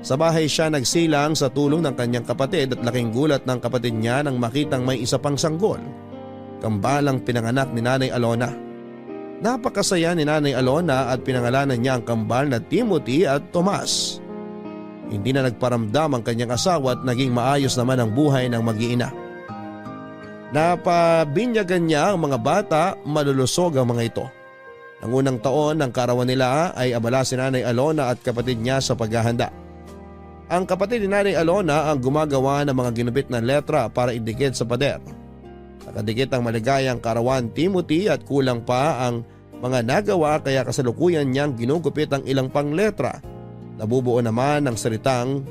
Sa bahay siya nagsilang sa tulong ng kanyang kapatid at laking gulat ng kapatid niya nang makitang may isa pang sanggol. Kambalang pinanganak ni Nanay Alona. Napakasaya ni Nanay Alona at pinangalanan niya ang kambal na Timothy at Tomas. Hindi na nagparamdam ang kanyang asawa at naging maayos naman ang buhay ng mag-iina. Napabinyagan niya ang mga bata, malulusog ang mga ito. Ang unang taon ng karawan nila ay abala si Nanay Alona at kapatid niya sa paghahanda. Ang kapatid ni Nanay Alona ang gumagawa ng mga ginupit na letra para idikit sa pader. Nakadikit ang maligayang karawan Timothy at kulang pa ang mga nagawa kaya kasalukuyan niyang ginugupit ang ilang pang letra. Nabubuo naman ng salitang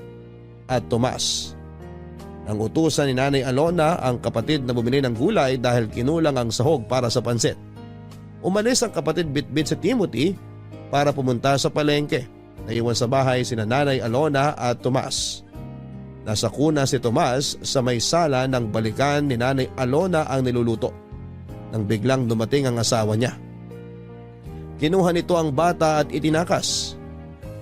at Tomas. Ang utusan ni Nanay Alona ang kapatid na bumili ng gulay dahil kinulang ang sahog para sa pansit. Umalis ang kapatid bitbit si Timothy para pumunta sa palengke. Naiwan sa bahay sina Nanay Alona at Tomas. Nasa kuna si Tomas sa may sala ng balikan ni Nanay Alona ang niluluto. Nang biglang dumating ang asawa niya. Kinuha nito ang bata at itinakas.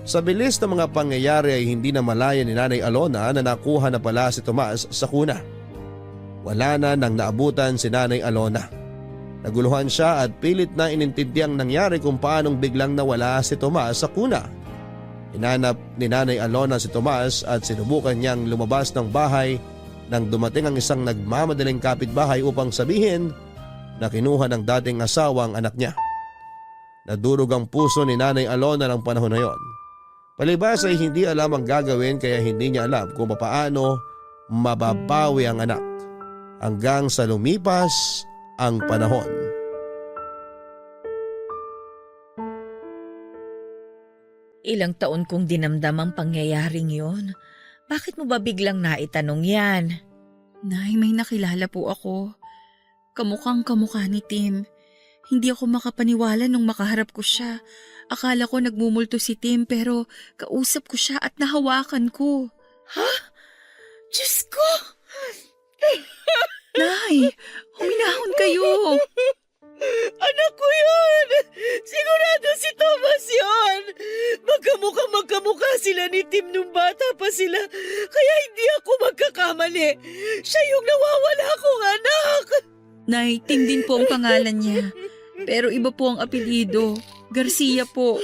Sa bilis ng mga pangyayari ay hindi na malaya ni Nanay Alona na nakuha na pala si Tomas sa kuna. Wala na nang naabutan si Nanay Alona. Naguluhan siya at pilit na inintindi ang nangyari kung paanong biglang nawala si Tomas sa kuna. Hinanap ni Nanay Alona si Tomas at sinubukan niyang lumabas ng bahay nang dumating ang isang nagmamadaling kapitbahay upang sabihin na kinuha ng dating asawa ang anak niya. Nadurog ang puso ni Nanay Alona ng panahon na yon. Palibas ay hindi alam ang gagawin kaya hindi niya alam kung paano mababawi ang anak hanggang sa lumipas ang panahon. Ilang taon kong dinamdam ang pangyayaring yon. Bakit mo ba biglang naitanong yan? Nay, may nakilala po ako. Kamukhang kamukha ni Tim. Hindi ako makapaniwala nung makaharap ko siya. Akala ko nagmumulto si Tim pero kausap ko siya at nahawakan ko. Ha? Diyos ko! Nay, huminahon kayo. Anak ko yun! Sigurado si Thomas yun! Magkamukha sila ni Tim nung bata pa sila, kaya hindi ako magkakamali. Siya yung nawawala kong anak! Nay, Tim din po ang pangalan niya. Pero iba po ang apelyido. Garcia po.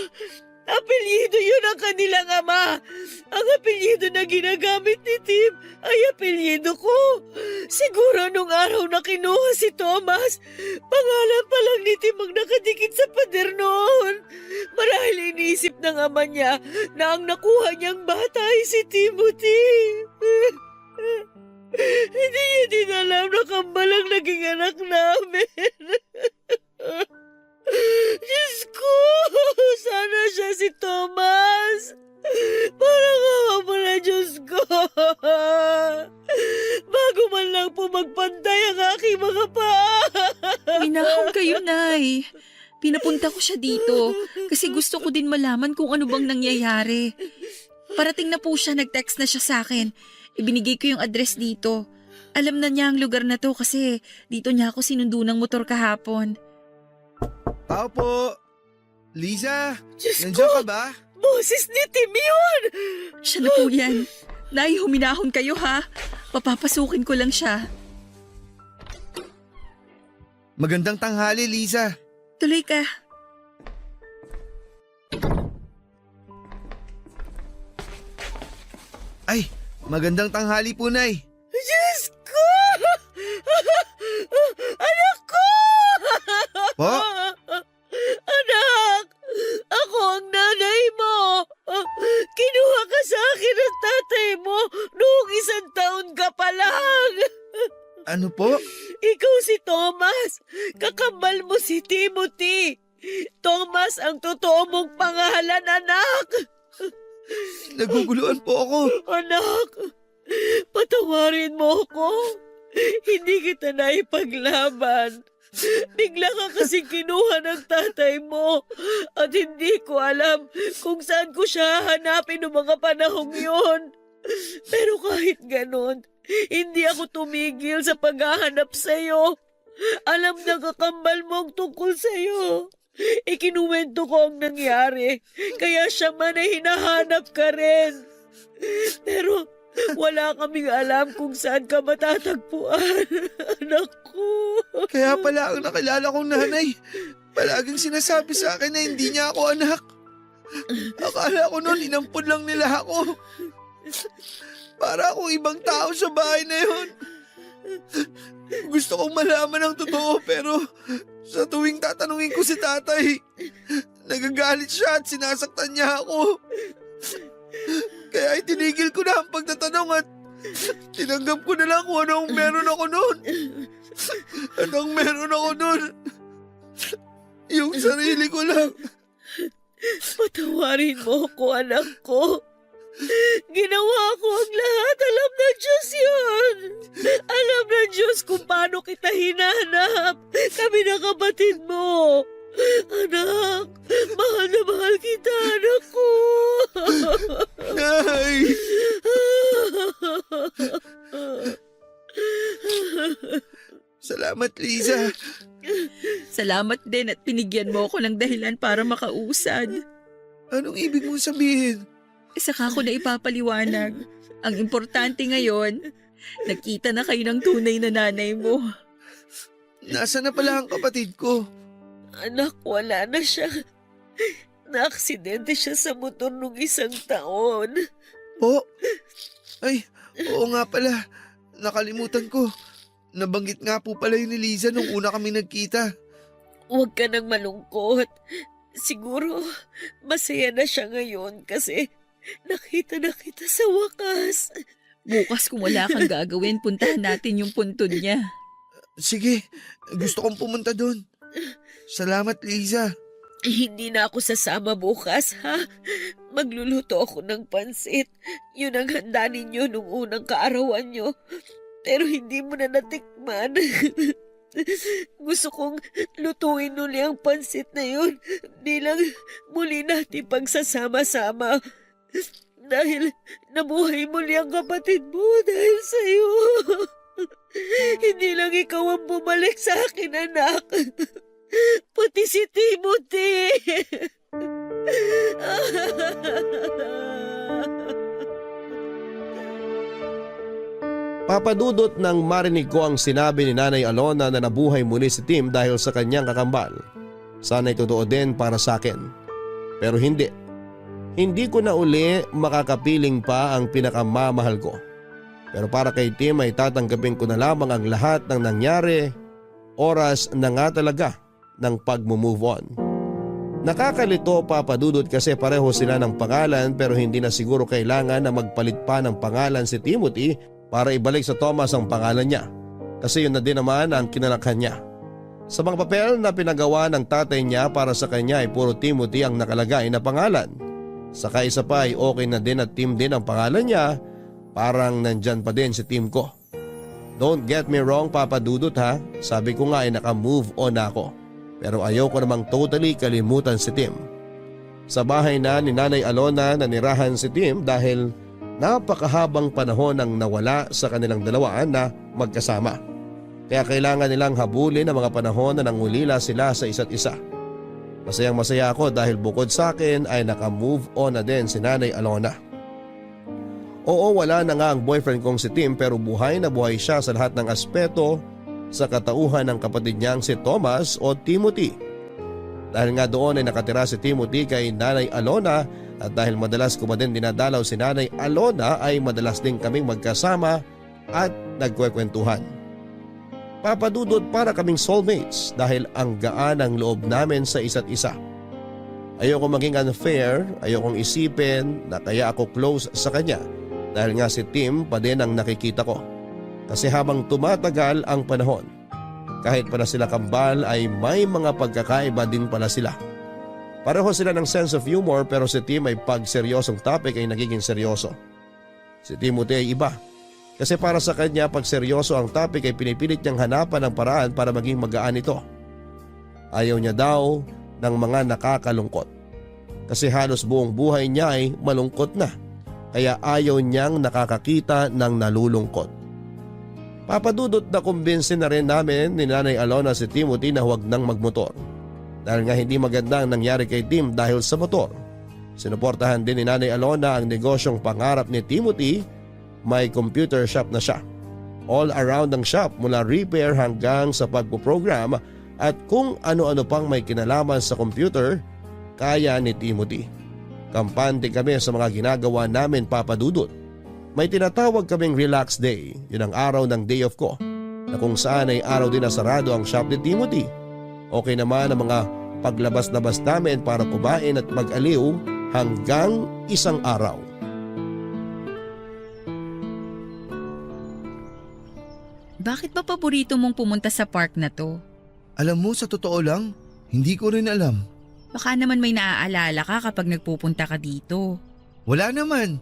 Apelyido yun ang kanilang ama. Ang apelyido na ginagamit ni Tim ay apelyido ko. Siguro nung araw na kinuha si Thomas, pangalan pa lang ni Tim ang nakadikit sa pader noon. Marahil iniisip ng ama niya na ang nakuha niyang bata ay si Timothy. Hindi niya din alam na kambalang naging anak namin. Diyos ko! Sana siya si Thomas! Parang awa mo na, Diyos ko! Bago man lang po magpantay ang aking mga paa! Pinapunta ko siya dito kasi gusto ko din malaman kung ano bang nangyayari. Parating na po siya, nag-text na siya sa akin. Ibinigay ko yung address dito. Alam na niya ang lugar na to kasi dito niya ako sinundo ng motor kahapon. Tao po! Liza, Diyos nandiyan ko! ka ba? Boses ni Tim yun! Siya na po yan. Nay, huminahon kayo ha. Papapasukin ko lang siya. Magandang tanghali, Liza. Tuloy ka. Ay, magandang tanghali po, Nay. Diyos ko! Anak ko! Po? Anak! Ako ang nanay mo! Kinuha ka sa akin ng tatay mo noong 1 taon ka pa lang! Ano po? Ikaw si Thomas! Kakambal mo si Timothy! Thomas ang totoo mong pangalan, anak! Naguguluhan po ako. Anak! Patawarin mo ako! Hindi kita naipaglaban! Bigla ka kasi kinuha ng tatay mo at hindi ko alam kung saan ko siya hanapin noong mga panahong yon. Pero kahit ganon, hindi ako tumigil sa paghahanap sa'yo. Alam na kakambal mo ang tungkol sa'yo. Ikinuwento ko ang nangyari, kaya siya man ay hinahanap ka rin. Pero wala kaming alam kung saan ka matatagpuan, anak ko. Kaya pala ang nakilala kong nanay, palaging sinasabi sa akin na hindi niya ako anak. Akala ko noon inampun lang nila ako. Para akong ibang tao sa bahay na yun. Gusto kong malaman ang totoo pero sa tuwing tatanungin ko si tatay, nagagalit siya at sinasaktan niya ako. Kaya itinigil ko na ang pagtatanong at tinanggap ko na lang kung anong meron ako noon. At ang meron ako noon, yung sarili ko lang. Patawarin mo ako, anak ko. Ginawa ko ang lahat. Alam na Diyos yun. Alam na Diyos kung paano kita hinahanap. Kami na kapatid mo. Anak, mahal na mahal kita, anak ko. Nay! Salamat, Liza. Salamat din at pinigyan mo ako ng dahilan para makausad. Anong ibig mong sabihin? Saka ko na ipapaliwanag. Ang importante ngayon, nakita na kayo ng tunay na nanay mo. Nasaan na pala ang kapatid ko? Anak, wala na siya. Naaksidente siya sa motor nung 1 taon. Po? Ay, oo nga pala. Nakalimutan ko. Nabanggit nga po pala yun ni Liza nung una kami nagkita. Huwag ka nang malungkot. Siguro, masaya na siya ngayon kasi nakita na kita sa wakas. Bukas kung wala kang gagawin, puntahan natin yung puntod niya. Sige, gusto kong pumunta doon. Salamat, Liza. Hindi na ako sasama bukas, ha? Magluluto ako ng pansit. Yun ang handa ninyo nung unang kaarawan nyo. Pero hindi mo na natikman. Gusto kong lutuin uli ang pansit na yun bilang muli natin pagsasama-sama. Dahil nabuhay muli ang kapatid mo dahil sa'yo. Hindi lang ikaw ang bumalik sa akin, anak. Pati si Timothy. Papadudot nang marinig ko ang sinabi ni Nanay Alona na nabuhay muli si Tim dahil sa kanyang kakambal. Sana'y totoo din para sa akin. Pero hindi. Hindi ko na uli makakapiling pa ang pinakamamahal ko. Pero para kay Tim ay tatanggapin ko na lamang ang lahat ng nangyari. Oras na nga talaga ng pag-move on. Nakakalito, Papadudot, kasi pareho sila ng pangalan pero hindi na siguro kailangan na magpalit pa ng pangalan si Timothy para ibalik sa Thomas ang pangalan niya. Kasi yun na din naman ang kinalakhan niya. Sa mga papel na pinagawa ng tatay niya para sa kanya ay puro Timothy ang nakalagay na pangalan. Saka isa pa ay okay na din at Tim din ang pangalan niya. Parang nandyan pa din si Tim ko. Don't get me wrong, Papadudot, ha. Sabi ko nga ay naka-move on ako. Pero ayaw ko namang totally kalimutan si Tim. Sa bahay na ni Nanay Alona nanirahan si Tim dahil napakahabang panahon ang nawala sa kanilang dalawa na magkasama. Kaya kailangan nilang habulin ang mga panahon na nangulila sila sa isa't isa. Masayang masaya ako dahil bukod sa akin ay naka-move on na din si Nanay Alona. Oo, wala na nga ang boyfriend kong si Tim pero buhay na buhay siya sa lahat ng aspeto sa katauhan ng kapatid niyang si Thomas o Timothy. Dahil nga doon ay nakatira si Timothy kay Nanay Alona at dahil madalas ko pa din dinadalaw si Nanay Alona ay madalas din kaming magkasama at nagkwekwentuhan. Papadudod para kaming soulmates dahil ang gaan ang loob namin sa isa't isa. Ayoko maging unfair, ayokong isipin na kaya ako close sa kanya dahil nga si Tim pa din ang nakikita ko. Kasi habang tumatagal ang panahon, kahit pala sila kambal ay may mga pagkakaiba din pala sila. Pareho sila ng sense of humor pero si Tim ay pag seryosong topic ay nagiging seryoso. Si Timothy ay iba. Kasi para sa kanya pag seryoso ang topic ay pinipilit niyang hanapan ng paraan para maging magaan ito. Ayaw niya daw ng mga nakakalungkot. Kasi halos buong buhay niya ay malungkot na. Kaya ayaw niyang nakakakita ng nalulungkot. Papadudot na kumbinsin na rin namin ni Nanay Alona si Timothy na huwag nang magmotor. Dahil nga hindi maganda ang nangyari kay Tim dahil sa motor. Sinuportahan din ni Nanay Alona ang negosyong pangarap ni Timothy. May computer shop na siya. All around ang shop mula repair hanggang sa pagpuprogram at kung ano-ano pang may kinalaman sa computer, kaya ni Timothy. Kampante kami sa mga ginagawa namin, papadudot. May tinatawag kaming relax day, yun ang araw ng day off ko, na kung saan ay araw din na sarado ang shop ni Timothy. Okay naman ang mga paglabas-labas namin para kumain at mag-aliw hanggang isang araw. Bakit ba paborito mong pumunta sa park na to? Alam mo, sa totoo lang, hindi ko rin alam. Baka naman may naaalala ka kapag nagpupunta ka dito. Wala naman.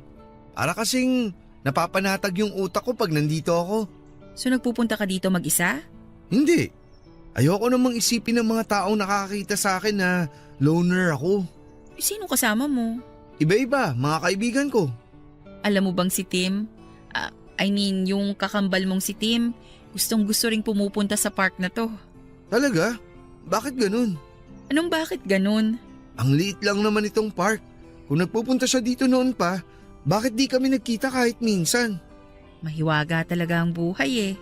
Para kasing napapanatag yung utak ko pag nandito ako. So nagpupunta ka dito mag-isa? Hindi. Ayoko namang isipin ng mga taong nakakakita sa akin na loner ako. Sino kasama mo? Iba-iba, mga kaibigan ko. Alam mo bang si Tim? Yung kakambal mong si Tim, gustong gusto ring pumupunta sa park na to. Talaga? Bakit ganun? Anong bakit ganun? Ang liit lang naman itong park. Kung nagpupunta siya dito noon pa, bakit di kami nagkita kahit minsan? Mahiwaga talaga ang buhay eh.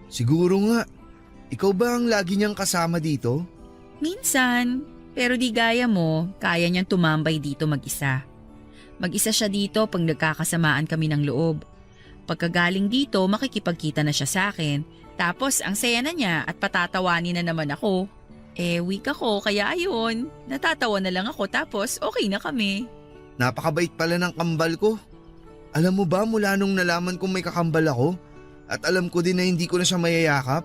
Siguro nga. Ikaw ba ang lagi niyang kasama dito? Minsan, pero di gaya mo, kaya niyang tumambay dito mag-isa. Mag-isa siya dito pag nagkakasamaan kami ng loob. Pagkagaling dito, makikipagkita na siya sa akin. Tapos ang saya na niya at patatawanin na naman ako. Weak ako kaya ayun, natatawa na lang ako tapos okay na kami. Napakabait pala ng kambal ko. Alam mo ba mula nung nalaman kong may kakambal ako at alam ko din na hindi ko na siya mayayakap?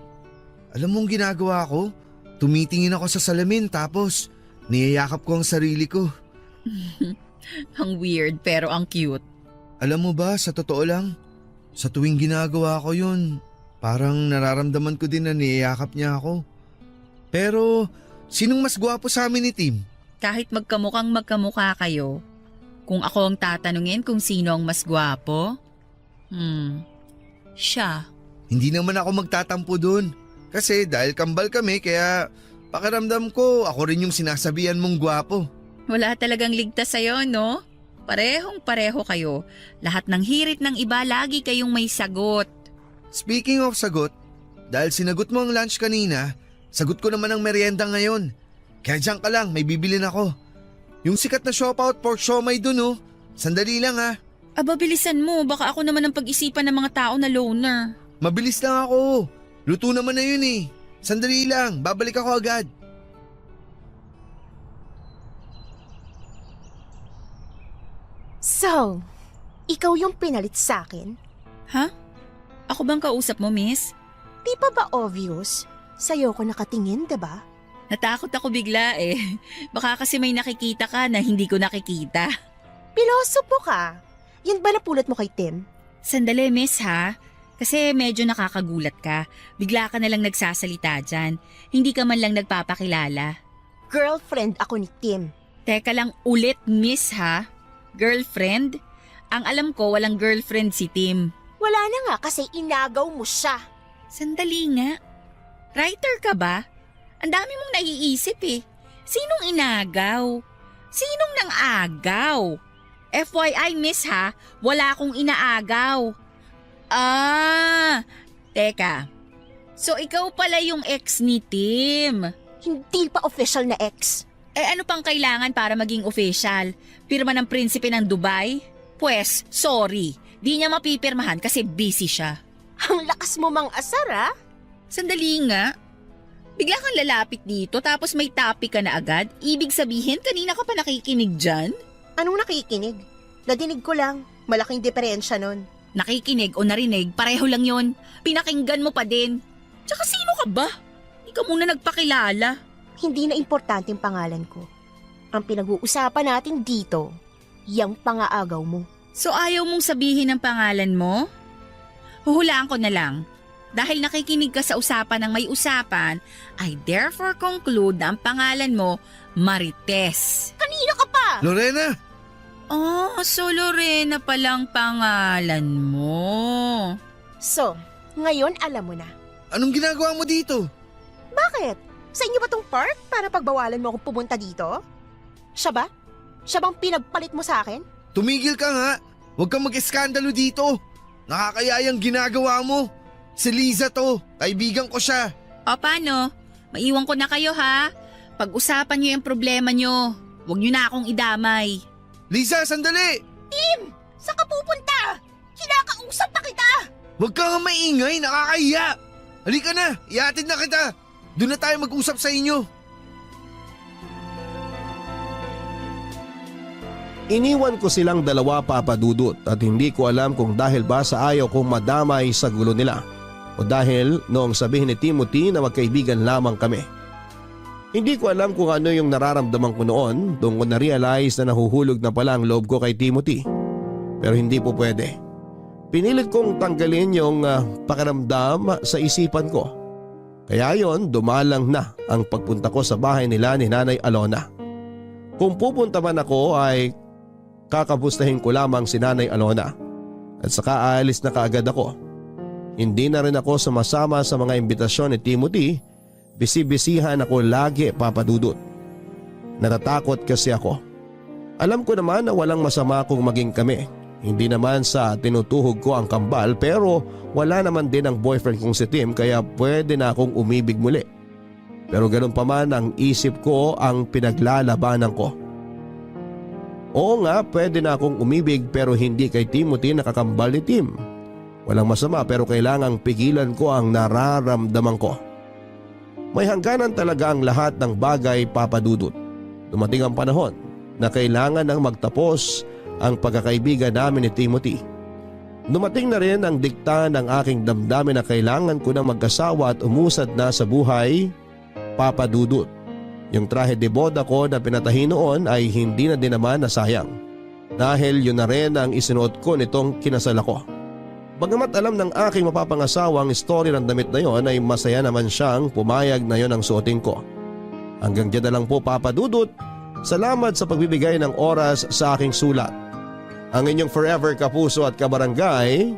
Alam mong ginagawa ko? Tumitingin ako sa salamin tapos niyayakap ko ang sarili ko. Ang weird pero ang cute. Alam mo ba, sa totoo lang, sa tuwing ginagawa ko yun, parang nararamdaman ko din na niyayakap niya ako. Pero sinong mas gwapo sa amin ni Tim? Kahit magkamukhang magkamukha kayo, kung ako ang tatanungin kung sino ang mas gwapo, siya. Hindi naman ako magtatampo dun. Kasi dahil kambal kami kaya pakiramdam ko ako rin yung sinasabihan mong gwapo. Wala talagang ligtas sa'yo, no? Parehong-pareho kayo. Lahat ng hirit ng iba, lagi kayong may sagot. Speaking of sagot, dahil sinagot mo ang lunch kanina, sagot ko naman ang merienda ngayon. Kaya diyan ka lang, may bibilin ako. Yung sikat na Siopaw pork siomay dun oh. Sandali lang ha. Aba, bilisan mo. Baka ako naman ang pag-isipan ng mga tao na loner. Mabilis lang ako. Luto naman na yun eh. Sandali lang, babalik ako agad. So, ikaw yung pinalit sa akin? Ha? Ako bang kausap mo, miss? Di pa ba obvious? Sa'yo ko nakatingin, diba? Natakot ako bigla eh. Baka kasi may nakikita ka na hindi ko nakikita. Pilosopo ka. Yan ba napulot mo kay Tim? Sandali, miss ha? Kasi medyo nakakagulat ka. Bigla ka nalang nagsasalita dyan. Hindi ka man lang nagpapakilala. Girlfriend ako ni Tim. Teka lang ulit, miss ha? Girlfriend? Ang alam ko, walang girlfriend si Tim. Wala na nga kasi inagaw mo siya. Sandali nga. Writer ka ba? Ang dami mong naiisip eh. Sinong inagaw? Sinong nang agaw? FYI miss ha, wala akong inaagaw. Teka. So ikaw pala yung ex ni Tim. Hindi pa official na ex. Ano pang kailangan para maging official? Pirma ng prinsipe ng Dubai? Pwes, sorry. Di niya mapipirmahan kasi busy siya. Ang lakas mo mang asar, ah. Sandali nga. Bigla kang lalapit dito tapos may topic ka na agad? Ibig sabihin kanina ka pa nakikinig dyan? Anong nakikinig? Nadinig ko lang. Malaking diferensya nun. Nakikinig o narinig, pareho lang yon. Pinakinggan mo pa din. Tsaka sino ka ba? Hindi ka muna nagpakilala. Hindi na importante ang pangalan ko. Ang pinag-uusapan natin dito, yung pangaagaw mo. So ayaw mong sabihin ang pangalan mo? Huhulaan ko na lang. Dahil nakikinig ka sa usapan ng may usapan, I therefore conclude na ang pangalan mo, Marites. Kanina ka pa! Lorena! Oh, so Lorena palang pangalan mo. So, ngayon alam mo na. Anong ginagawa mo dito? Bakit? Sa inyo ba tong park para pagbawalan mo akong pumunta dito? Siya ba? Siya bang pinagpalit mo sa akin? Tumigil ka nga. Huwag kang mag-eskandalo dito. Nakakayayang ginagawa mo. Si Liza to. Kaibigan ko siya. O paano? Maiwan ko na kayo ha. Pag-usapan niyo yung problema niyo. Huwag niyo na akong idamay. Liza, sandali! Saan ka pupunta? Kinakausap na kita! Huwag kang maingay. Nakakahiya. Halika na. Ihatid na kita. Doon na tayo mag-usap sa inyo. Iniwan ko silang dalawa, Papa Dudut, at hindi ko alam kung dahil ba sa ayaw kong madamay sa gulo nila o dahil noong sabihin ni Timothy na magkaibigan lamang kami. Hindi ko alam kung ano yung nararamdaman ko noon doon ko na-realize na nahuhulog na pala ang loob ko kay Timothy. Pero hindi po pwede. Pinilit kong tanggalin yung pakiramdam sa isipan ko. Kaya yon, dumalang na ang pagpunta ko sa bahay nila ni Nanay Alona. Kung pupunta man ako ay kakapustahin ko lamang si Nanay Alona at saka aalis na kaagad ako. Hindi na rin ako sumasama sa mga imbitasyon ni Timothy. Bisi-bisihan ako lagi, Papa Dudut. Natatakot kasi ako. Alam ko naman na walang masama kung maging kami. Hindi naman sa tinutuhog ko ang kambal pero wala naman din ang boyfriend kong si Tim kaya pwede na akong umibig muli. Pero ganun pa man ang isip ko ang pinaglalabanan ko. Oo nga, pwede na akong umibig pero hindi kay Timothy nakakambal ni Tim. Walang masama pero kailangang pigilan ko ang nararamdaman ko. May hangganan talaga ang lahat ng bagay, Papa Dudut. Dumating ang panahon na kailangan nang magtapos ang pagkakaibigan namin ni Timothy. Dumating na rin ang dikta ng aking damdamin na kailangan ko nang magkasawa at umusad na sa buhay, Papa Dudut. Yung trahe de boda ko na pinatahi noon ay hindi na din naman nasayang. Dahil yun na rin ang isinuot ko nitong kinasal ako. Bagamat alam ng aking mapapangasawa ang story ng damit na yon ay masaya naman siyang pumayag na yon ang suotin ko. Hanggang dyan na lang po, Papa Dudut. Salamat sa pagbibigay ng oras sa aking sulat. Ang inyong forever kapuso at kabarangay,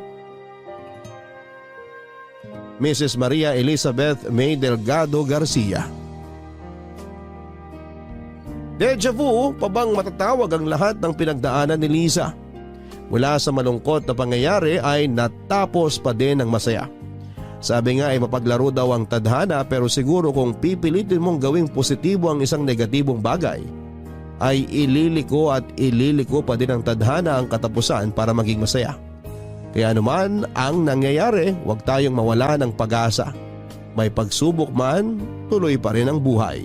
Mrs. Maria Elizabeth May Delgado Garcia. Deja vu pa bang matatawag ang lahat ng pinagdaanan ni Liza? Mula sa malungkot na pangyayari ay natapos pa din ng masaya. Sabi nga ay mapaglaro daw ang tadhana pero siguro kung pipilitin mong gawing positibo ang isang negatibong bagay, ay ililiko pa din ang tadhana ang katapusan para maging masaya. Kaya anuman ang nangyayari, huwag tayong mawala ng pag-asa. May pagsubok man, tuloy pa rin ang buhay.